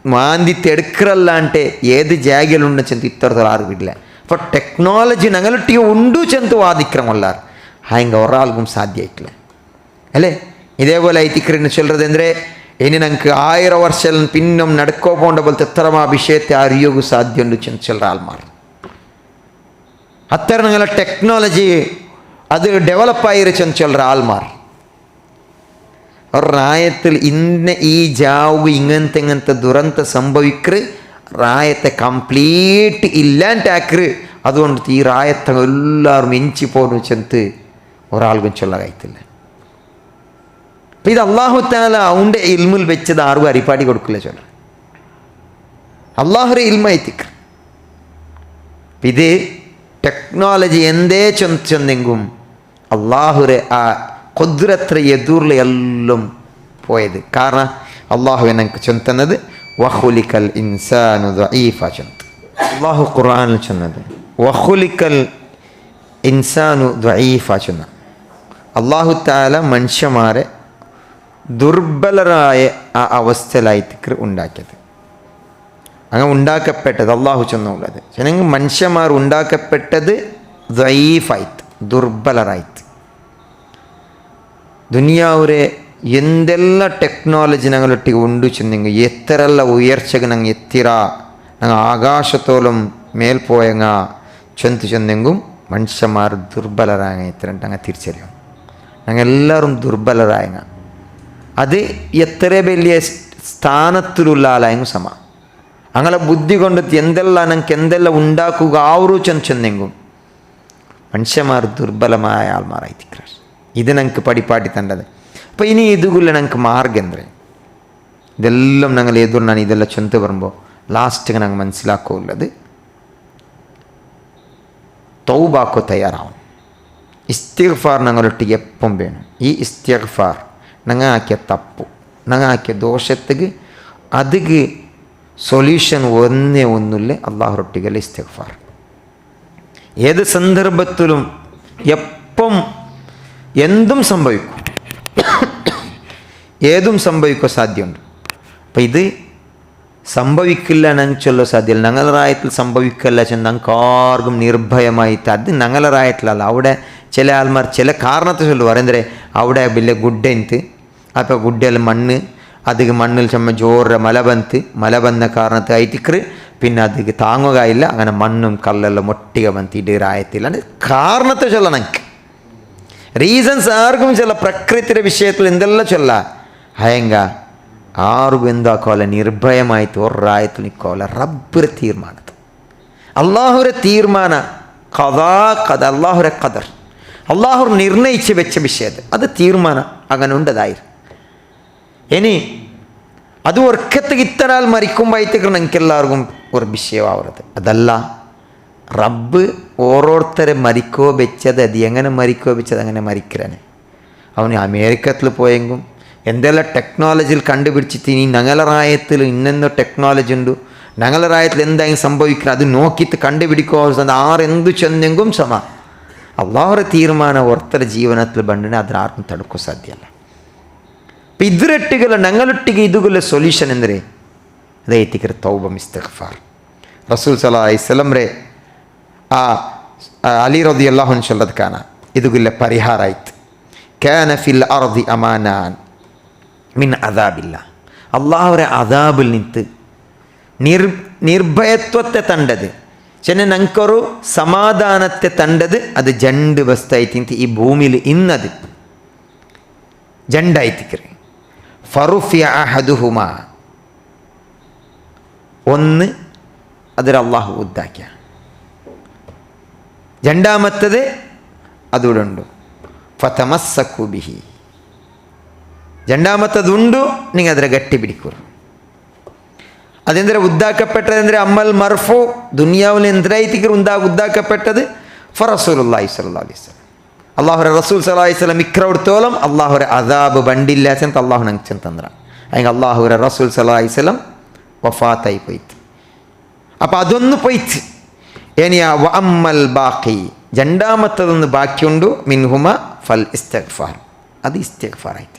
മാന്തിത്ത് എടുക്കറല്ലാണ്ട് ഏത് ജാഗയിലുണ്ട് ചെന്ന് ഇത്രത്തോളം അറിവില്ല. അപ്പോൾ ടെക്നോളജി ഞങ്ങളൊട്ടിಗೆ ഉണ്ടു ചെന്ന് വാദിக்கிறമല്ലാറ്. ഹയങ്ക ഒരാൾക്കും സാധ്യമായിട്ടില്ല അല്ലേ. ഇതേപോലെ ഐതിക്രന്ന് ചൊല്ലത് ಅಂದರೆ ഇനി ഞങ്ങൾക്ക് 1000 വർഷം പിന്നും നടക്കോ പോണ്ട പോലത്തെ എത്രമാ വിഷയത്തെ അറിയുക സാധ്യമുണ്ട് ചെന്ന് ചൊല്ല ആൾമാർ. അത്ര ഞങ്ങളെ ടെക്നോളജി അത് ഡെവലപ്പായി ചെന്ന് ചൊല്ല ആൾമാർ. അവർ റായത്തിൽ ഇന്ന ഈ ജാവ് ഇങ്ങനത്തെ ദുരന്ത സംഭവിക്കറ് റായത്തെ കംപ്ലീറ്റ് ഇല്ലാണ്ടാക്കറ്. അതുകൊണ്ട് ഈ റായത്തെ എല്ലാവരും എഞ്ചി പോകുന്നു ചെന്ന് ഒരാൾക്കും ചൊല്ല കഴിയത്തില്ല. അപ്പം ഇത് അള്ളാഹു താല അവൻ്റെ ഇൽമിൽ വെച്ചത് ആർക്കും അരിപ്പാടി കൊടുക്കില്ല ചൊല്ല. അള്ളാഹുരെ ഇൽമയത്തിക്ക് ഇത് ടെക്നോളജി എന്തേ ചെന്നെങ്കും അള്ളാഹുരെ ആ കുദ്രത്ര എതിർല എല്ലാം പോയത്. കാരണം അള്ളാഹു എനിക്ക് ചെന്നത് വഖുലിക്കൽ ഇൻസാനു ദഈഫ ചെന്ന് അള്ളാഹു ഖുർആനിൽ ചെന്നത് വഖുലിക്കൽ ഇൻസാനു ദഈഫ ചെന്ന. അള്ളാഹു താല മനുഷ്യന്മാരെ ദുർബലരായ ആ അവസ്ഥയിലായിട്ട് ഉണ്ടാക്കിയത്. അങ്ങനെ ഉണ്ടാക്കപ്പെട്ടത് അള്ളാഹു ചെന്നുള്ളത് ചെന്നെങ്കിൽ മനുഷ്യന്മാർ ഉണ്ടാക്കപ്പെട്ടത് ദഈഫായിട്ട് ദുർബലരായിട്ട്. ദുനിയാവിലെ എന്തെല്ലാം ടെക്നോളജി ഞങ്ങളൊട്ടിಗೆ ഉണ്ട് ചെന്നെങ്കിൽ എത്രല്ല ഉയർച്ചക്ക് ഞങ്ങൾ എത്തിര ഞങ്ങൾ ആകാശത്തോളം മേൽപോയങ്ങ ചെന്നെങ്കും മനുഷ്യന്മാർ ദുർബലരായ എത്രണ്ട് അങ്ങ് തിരിച്ചറിയും. ഞങ്ങൾ എല്ലാവരും ദുർബലരായങ്ങ. അത് എത്ര വലിയ സ്ഥാനത്തിലുള്ള ആളായെങ്കിൽ സമ അങ്ങനെ ബുദ്ധി കൊണ്ട് എന്തെല്ലാം ഞങ്ങൾക്ക് എന്തെല്ലാം ഉണ്ടാക്കുക ആവറു ചെന്നെങ്കും മനുഷ്യന്മാർ ദുർബലമായ ആൾമാരായിത്തിക്கிறார். ഇത് ഞങ്ങൾക്ക് പഠിപ്പാട്ടി തണ്ടത്. അപ്പോൾ ഇനി ഇതുകുള്ള ഞങ്ങൾക്ക് മാർഗം എന്ത്, ഇതെല്ലാം ഞങ്ങൾ എതിർന്നാണ് ഇതെല്ലാം ചെന്ന് വരുമ്പോൾ ലാസ്റ്റ് ഞങ്ങൾ മനസ്സിലാക്കുള്ളത് തൗബാക്കോ തയ്യാറാവും. ഇസ്തിഗ്ഫാർ ഞങ്ങളൊട്ടിಗೆ എപ്പം വേണം. ഈ ഇസ്തിഗ്ഫാർ ഞങ്ങൾ ആക്കിയ തപ്പു ഞങ്ങൾ ആക്കിയ ദോഷത്തിക്ക് അതിക്ക് സൊല്യൂഷൻ ഒന്നുമില്ല. അള്ളാഹുറൊട്ടികല്ല ഇസ്തിഗ്ഫാർ. ഏത് സന്ദർഭത്തിലും എപ്പം എന്തും സംഭവിക്കും, ഏതും സംഭവിക്കാൻ സാധ്യമുണ്ട്. അപ്പം ഇത് സംഭവിക്കില്ല ഞങ്ങൾക്ക് ചൊല്ല സാധ്യമല്ല. ഞങ്ങളുടെ റായത്തിൽ സംഭവിക്കില്ല ചെന്ന് ഞങ്ങൾക്ക് ആർക്കും നിർഭയമായിട്ട് അത് ഞങ്ങളുടെ റായത്തിലല്ല. അവിടെ ചില ആൾമാർ ചില കാരണത്തെ ചൊല്ലുവാർ. എന്തേ അവിടെ വലിയ ഗുഡ്ഡനിത്ത് അപ്പോൾ ഗുഡ്ഡയിൽ മണ്ണ് അതിക്ക് മണ്ണിൽ ചമ്മ ജോറുടെ മല വന്ന കാരണത്ത് ആയിട്ടിക്കറ് പിന്നെ അതിക്ക് താങ്ങുകയില്ല. അങ്ങനെ മണ്ണും കല്ലെല്ലാം ഒട്ടിക വന്നിട്ട് റായത്തില്ല കാരണത്തെ ചൊല്ലണം. റീസൺസ് ആർക്കും ചില പ്രകൃതിയുടെ വിഷയത്തിൽ എന്തെല്ലാം ചൊല്ല ഹയങ്ക ആർക്കും എന്താക്കോല നിർഭയമായിട്ട് ഒരായത്തിൽ നിൽക്കോല റബ്ബിൻ്റെ തീർമാനത്ത് അള്ളാഹുരെ തീർമാന കഥ അള്ളാഹുരെ ഖദർ അള്ളാഹു നിർണയിച്ച് വെച്ച വിഷയത്ത് അത് തീർമാനം അങ്ങനെ ഉണ്ടതായിരുന്നു. ഇനി അത് ഒർക്കത്ത് ഇത്തരാൽ മരിക്കുമ്പോഴത്തേക്ക് നിങ്ങൾക്ക് എല്ലാവർക്കും ഒരു വിഷയമാവരുത്. അതല്ല റബ്ബ് ഓരോരുത്തരെ മരിക്കോ വെച്ചത് അത് എങ്ങനെ മരിക്കോ വെച്ചത് അങ്ങനെ മരിക്കരാന്. അവന് അമേരിക്കത്തിൽ പോയെങ്കും എന്തെല്ലാം ടെക്നോളജിയിൽ കണ്ടുപിടിച്ചിട്ട് ഇനി ഞങ്ങളുടെ റായത്തിൽ ഇന്നെന്തോ ടെക്നോളജി ഉണ്ട്, ഞങ്ങളുടെ റായത്തിൽ എന്തായാലും സംഭവിക്കണം അത് നോക്കിയിട്ട് കണ്ടുപിടിക്കോ ആരെന്തു ചെന്നെങ്കും സമ അള്ളാഹുടെ തീരുമാനം ഓർത്തരുടെ ജീവനത്തിൽ ബണ്ടിനെ അതിനാർക്കും തടുക്കാൻ സാധ്യമല്ല. അപ്പം ഇതിരൊಟ್ಟಿകൾ ഞങ്ങളൊಟ್ಟಿಗೆ ഇതുಗಳ സൊല്യൂഷൻ ಎಂದರೆ ಅದೇ ಐತಿಕರ ತೌಬ ಇಸ್ತಿಗ್ಫಾರ್. ರಸೂಲ್ ಸಲ್ಲಲ್ಲಾಹು ಅಲೈಹಿ ವಸಲ್ಲಂ ರೇ ಅಲಿ ರದಿಯಲ್ಲಾಹು ಅನ್ಹು ಚೊಲ್ಲದ ಕಾನ ಇದುಗುಲ್ಲ ಪರಿಹಾರ ಆಯ್ತು. ಕ್ಯಾನ ಫಿಲ್ ಅರ್ದಿ ಅಮಾನಾನ್ ಮಿನ್ ಅದಾಬಿಲ್ಲ. ಅಲ್ಲಾಹರ ಅದಾಬಿಲ್ ನಿಂತು ನಿರ್ಭಯತ್ವത്തെ തണ്ടത് ചെന്ന ഞങ്ങൾക്കൊരു സമാധാനത്തെ തണ്ടത് അത് ജണ്ട് വസ്തായിട്ട് ഈ ഭൂമിയിൽ ഇന്നത് ജണ്ടായിത്തിക്കറി ഫറുഫിയ അഹദുഹുമ ഒന്ന് അതിൽ അള്ളാഹു ഉദ്ദാക്കിയ രണ്ടാമത്തത് അതിവിടെ ഉണ്ട് ഫതമസ്സകു ബിഹി രണ്ടാമത്തതുണ്ടു നിങ്ങൾ അതിനെ ഗട്ടി പിടിക്കൂറ്. അതെന്തിനാ ഉദ്ദാക്കപ്പെട്ടത്? എന്തിനാ അമ്മൽ മർഫു ദുനിയാവിൽ എന്തിനായിത്തിക്കർ ഉദ്ദാക്കപ്പെട്ടത്? ഫ റസൂലുള്ളാഹി സ്വല്ലല്ലാഹു അലൈഹി വസല്ലം അള്ളാഹുര റസൂൽ സല്ലല്ലാഹു അലൈഹി വസല്ലം ഇക്രവിടത്തോളം അള്ളാഹുര അദാബ് ബണ്ടില്ല ചെന്ന് അള്ളാഹു ഞങ്ങൾക്ക് ചെന്ന് തന്നിറ. അല്ലെങ്കിൽ അള്ളാഹുര റസൂൽ സല്ലല്ലാഹു അലൈഹി വസല്ലം വഫാത്തായി പോയിട്ട് അപ്പം അതൊന്ന് പോയിട്ട് ഇനിയാ വ അമ്മൽ ബാക്കി രണ്ടാമത്തതൊന്ന് ബാക്കിയുണ്ട് മിൻഹുമ ഫൽ ഇസ്തിഗ്ഫാർ. അത് ഇസ്തിഗ്ഫാർ ആയിട്ട്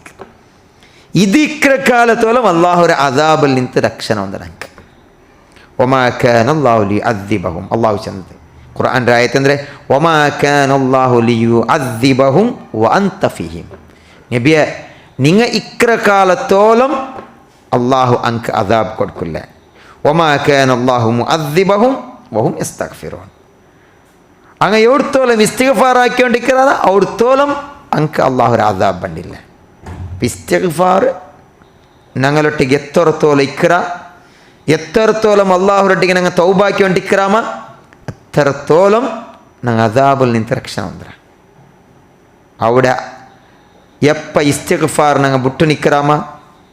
ഇത് ഇക്രക്കാലത്തോളം അള്ളാഹുര അദാബിൽ നിന്ന് രക്ഷണം ഉണ്ട്. ഒമാ കാന അല്ലാഹു ലിയുഅദ്ദിബഹും അള്ളാഹു ചെന്നത് ഖുർആൻ്റെ ആയത്ത് എന്തിരെ ഒമാ കാന അല്ലാഹു ലിയുഅദ്ദിബഹും വഅൻത ഫീഹിം. നബിയെ നിങ്ങൾ ഇക്രക്കാലത്തോളം അള്ളാഹു അങ്ക് അദാബ് കൊടുക്കില്ല. ഒമാ കാന അല്ലാഹു മുഅദ്ദിബഹും വഹും യസ്തഗ്ഫിറൂൻ. അങ്ങ് എവിടത്തോളം ഇസ്തിഗ്ഫാർ ആക്കിക്കൊണ്ടിരിക്കുന്നത് അവിടത്തോളം അങ്ക് അള്ളാഹുര അദാബ് ബണ്ടില്ല. ഇസ്തിഗ്ഫാർ ഞങ്ങളൊട്ടിಗೆ എത്രത്തോളം ഇക്ര എത്രത്തോളം അള്ളാഹുരൊട്ടിಗೆ ഞങ്ങൾ തൗബാക്കിക്കൊണ്ടിരിക്കാമ അത്രത്തോളം ഞങ്ങൾ അദാബിൽ നിന്ന് രക്ഷ വന്നിര. അവിടെ എപ്പ ഇസ്തിഗ്ഫാർ ഞങ്ങൾ വിട്ടു നിൽക്കാമ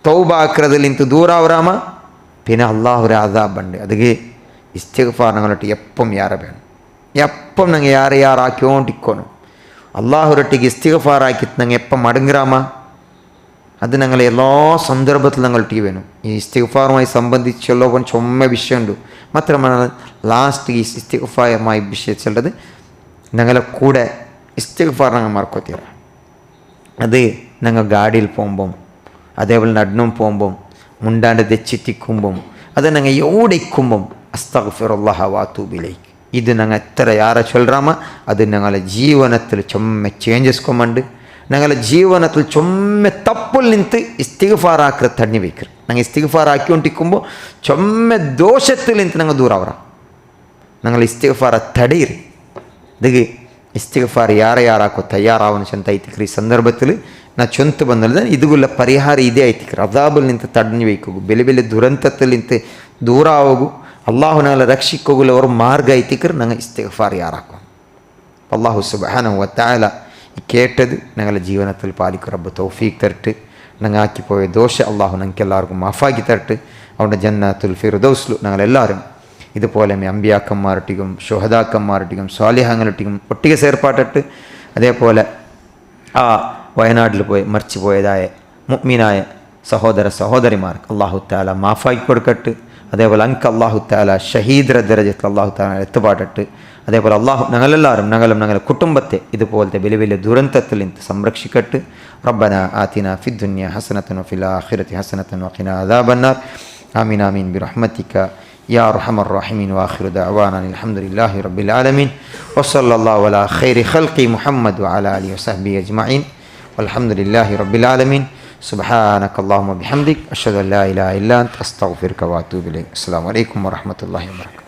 തൗബാക്കുന്നതിൽ നിന്ന് ദൂരാവരാമ പിന്നെ അള്ളാഹുര അദാബ് ഉണ്ട്. അതുക്ക് ഇസ്തിഗ്ഫാർ ഞങ്ങളൊട്ടി എപ്പം യാറെ വേണം, എപ്പം ഞങ്ങൾ യാറാക്കിക്കൊണ്ടിരിക്കണം. അള്ളാഹുരൊട്ടിಗೆ ഇസ്തിഗ്ഫാർ ആക്കിയിട്ട് ഞങ്ങൾ എപ്പം മടങ്ങുറാമ അത് ഞങ്ങൾ എല്ലാ സന്ദർഭത്തിലും ഞങ്ങൾ ടീ വേണം. ഈ ഇസ്തിഗ്ഫാറുമായി സംബന്ധിച്ചുള്ള ചുമ വിഷയമുണ്ട്. മാത്രമല്ല ലാസ്റ്റ് ഈ ഇസ്തിഗ്ഫാറുമായി വിഷയിച്ചുള്ളത് ഞങ്ങളെ കൂടെ ഇസ്തിഗ്ഫാർ ഞങ്ങൾ മറക്കത്തില്ല. അത് ഞങ്ങൾ ഗാഡിയിൽ പോകുമ്പം അതേപോലെ നടന്നും പോകുമ്പം മുണ്ടാണ്ട് തെച്ചിത്തിക്കുമ്പം അത് ഞങ്ങൾ എവിടെക്കുമ്പം അസ്തഗ്ഫിറുല്ലാഹ വഅതൂബു ഇലൈഹി ഇത് ഞങ്ങൾ എത്ര യാറെ ചൊല്ലാമ അത് ഞങ്ങളെ ജീവനത്തിൽ ചുമ ചേഞ്ചസ് കൊണ്ടുണ്ട്. ഞങ്ങളുടെ ജീവനത്തിൽ ചുമ തപ്പിൽ നിന്ന് ഇസ്തിഗ്ഫാർ ആക്കി തണ്ണി വയ്ക്കറ്. ഞങ്ങൾ ഇസ്തിഗ്ഫാർ ആക്കിക്കൊണ്ടിരിക്കുമ്പോൾ ചുമ ദോഷത്തിൽ നിന്ന് ഞങ്ങൾ ദൂരാവറ. ഞങ്ങൾ ഇസ്തിഗ്ഫാർ തടയിറ്. ഇത് ഇസ്തിഗ്ഫാർ ಯಾರಾಕೋ ತಯಾರಾವನು ಚಂತ ಐತಿಕ್ರಿ ಸಂದರ್ಭದಲ್ಲಿ ನಾ ಚೊಂತು ಬಂದಲ್ದ ಇದುಗುಲ್ಲ ಪರಿಹಾರ ಇದೇ ಐತಿಕ್ರಿ. ಅದಾಬಲ್ ನಿಂತು ತಣ್ಣಿ ವೈಕೋಗು ಬೆಲೆ ಬೆಲೆ ದುರಂತത്തിൽ ನಿಂತು ದೂರ ಆಗೋಗು ಅಲ್ಲಾಹುನಾಲ ರಕ್ಷಿಕೋಗುಲ್ಲ ಅವ್ರ ಮಾರ್ಗ ಐತಿಕ್ರಿ. ನಂಗೆ ಇಸ್ತಿಗ್ಫಾರ್ ಯಾರಾಕೋ അല്ലാഹു സുബ്ഹാനഹു വ തആല കേട്ടത് ഞങ്ങളുടെ ജീവിതത്തിൽ പാലിക്കും റബ്ബ് തൗഫീഖ് തരട്ട്. ഞങ്ങൾ ആക്കിപ്പോയ ദോഷ അള്ളാഹു ഞങ്ങൾക്ക് എല്ലാവർക്കും മാഫാക്കി തരട്ട്. അവിടെ ജന്നത്തുൽ ഫിർദൗസിൽ ഞങ്ങളെല്ലാവരും ഇതുപോലെ അമ്പിയാക്കന്മാരൊട്ടിക്കും ശുഹദാക്കന്മാരൊട്ടിക്കും സ്വാലിഹങ്ങളൊട്ടിക്കും ഒട്ടിಗೆ ചേർപ്പാട്ടിട്ട് അതേപോലെ ആ വയനാട്ടിൽ പോയി മരിച്ചു പോയതായ മുഅ്മിനായ സഹോദര സഹോദരിമാർക്ക് അള്ളാഹു തആല മാഫാക്കി കൊടുക്കട്ട്. അതേപോലെ അങ്ക് അള്ളാഹു തആല ഷഹീദര ദരജത്തിൽ അള്ളാഹു തആല എത്തുപാട്ടിട്ട്. അതേപോലെ അള്ളാഹു ഞങ്ങളെല്ലാവരും ഞങ്ങളുടെ കുടുംബത്തെ ഇതുപോലത്തെ വലിയ വലിയ ദുരന്തത്തിൽ നിന്ന് സംരക്ഷിക്കട്ട്. റബ്ബന ആതിന ഫിദ്ദുനിയ ഹസനതൻ വഫിൽ ആഖിറതി ഹസനതൻ വഖിന അദാബന്നാർ. ആമീൻ ആമീൻ ബിറഹ്മതിക യാ അർഹമർ റഹീമീൻ. വആഖിറു ദഅവാനാ അൽഹംദുലില്ലാഹി റബ്ബിൽ ആലമീൻ വസല്ലല്ലാഹു അലാ ഖൈരി ഖൽഖി മുഹമ്മദ് വഅലാ ആലിഹി വസഹ്ബിഹി അജ്മഈൻ വൽഹംദുലില്ലാഹി റബ്ബിൽ ആലമീൻ. സുബ്ഹാനകല്ലാഹുമ്മ ബിഹംദിക അഷ്ഹദു അൻ ലാ ഇലാഹ ഇല്ലാ അൻത അസ്തഗ്ഫിറുക വഅതൂബു ഇലൈക്. അസ്സലാമു അലൈക്കും വറഹ്മത്തുള്ളാഹി വബറകാതുഹു.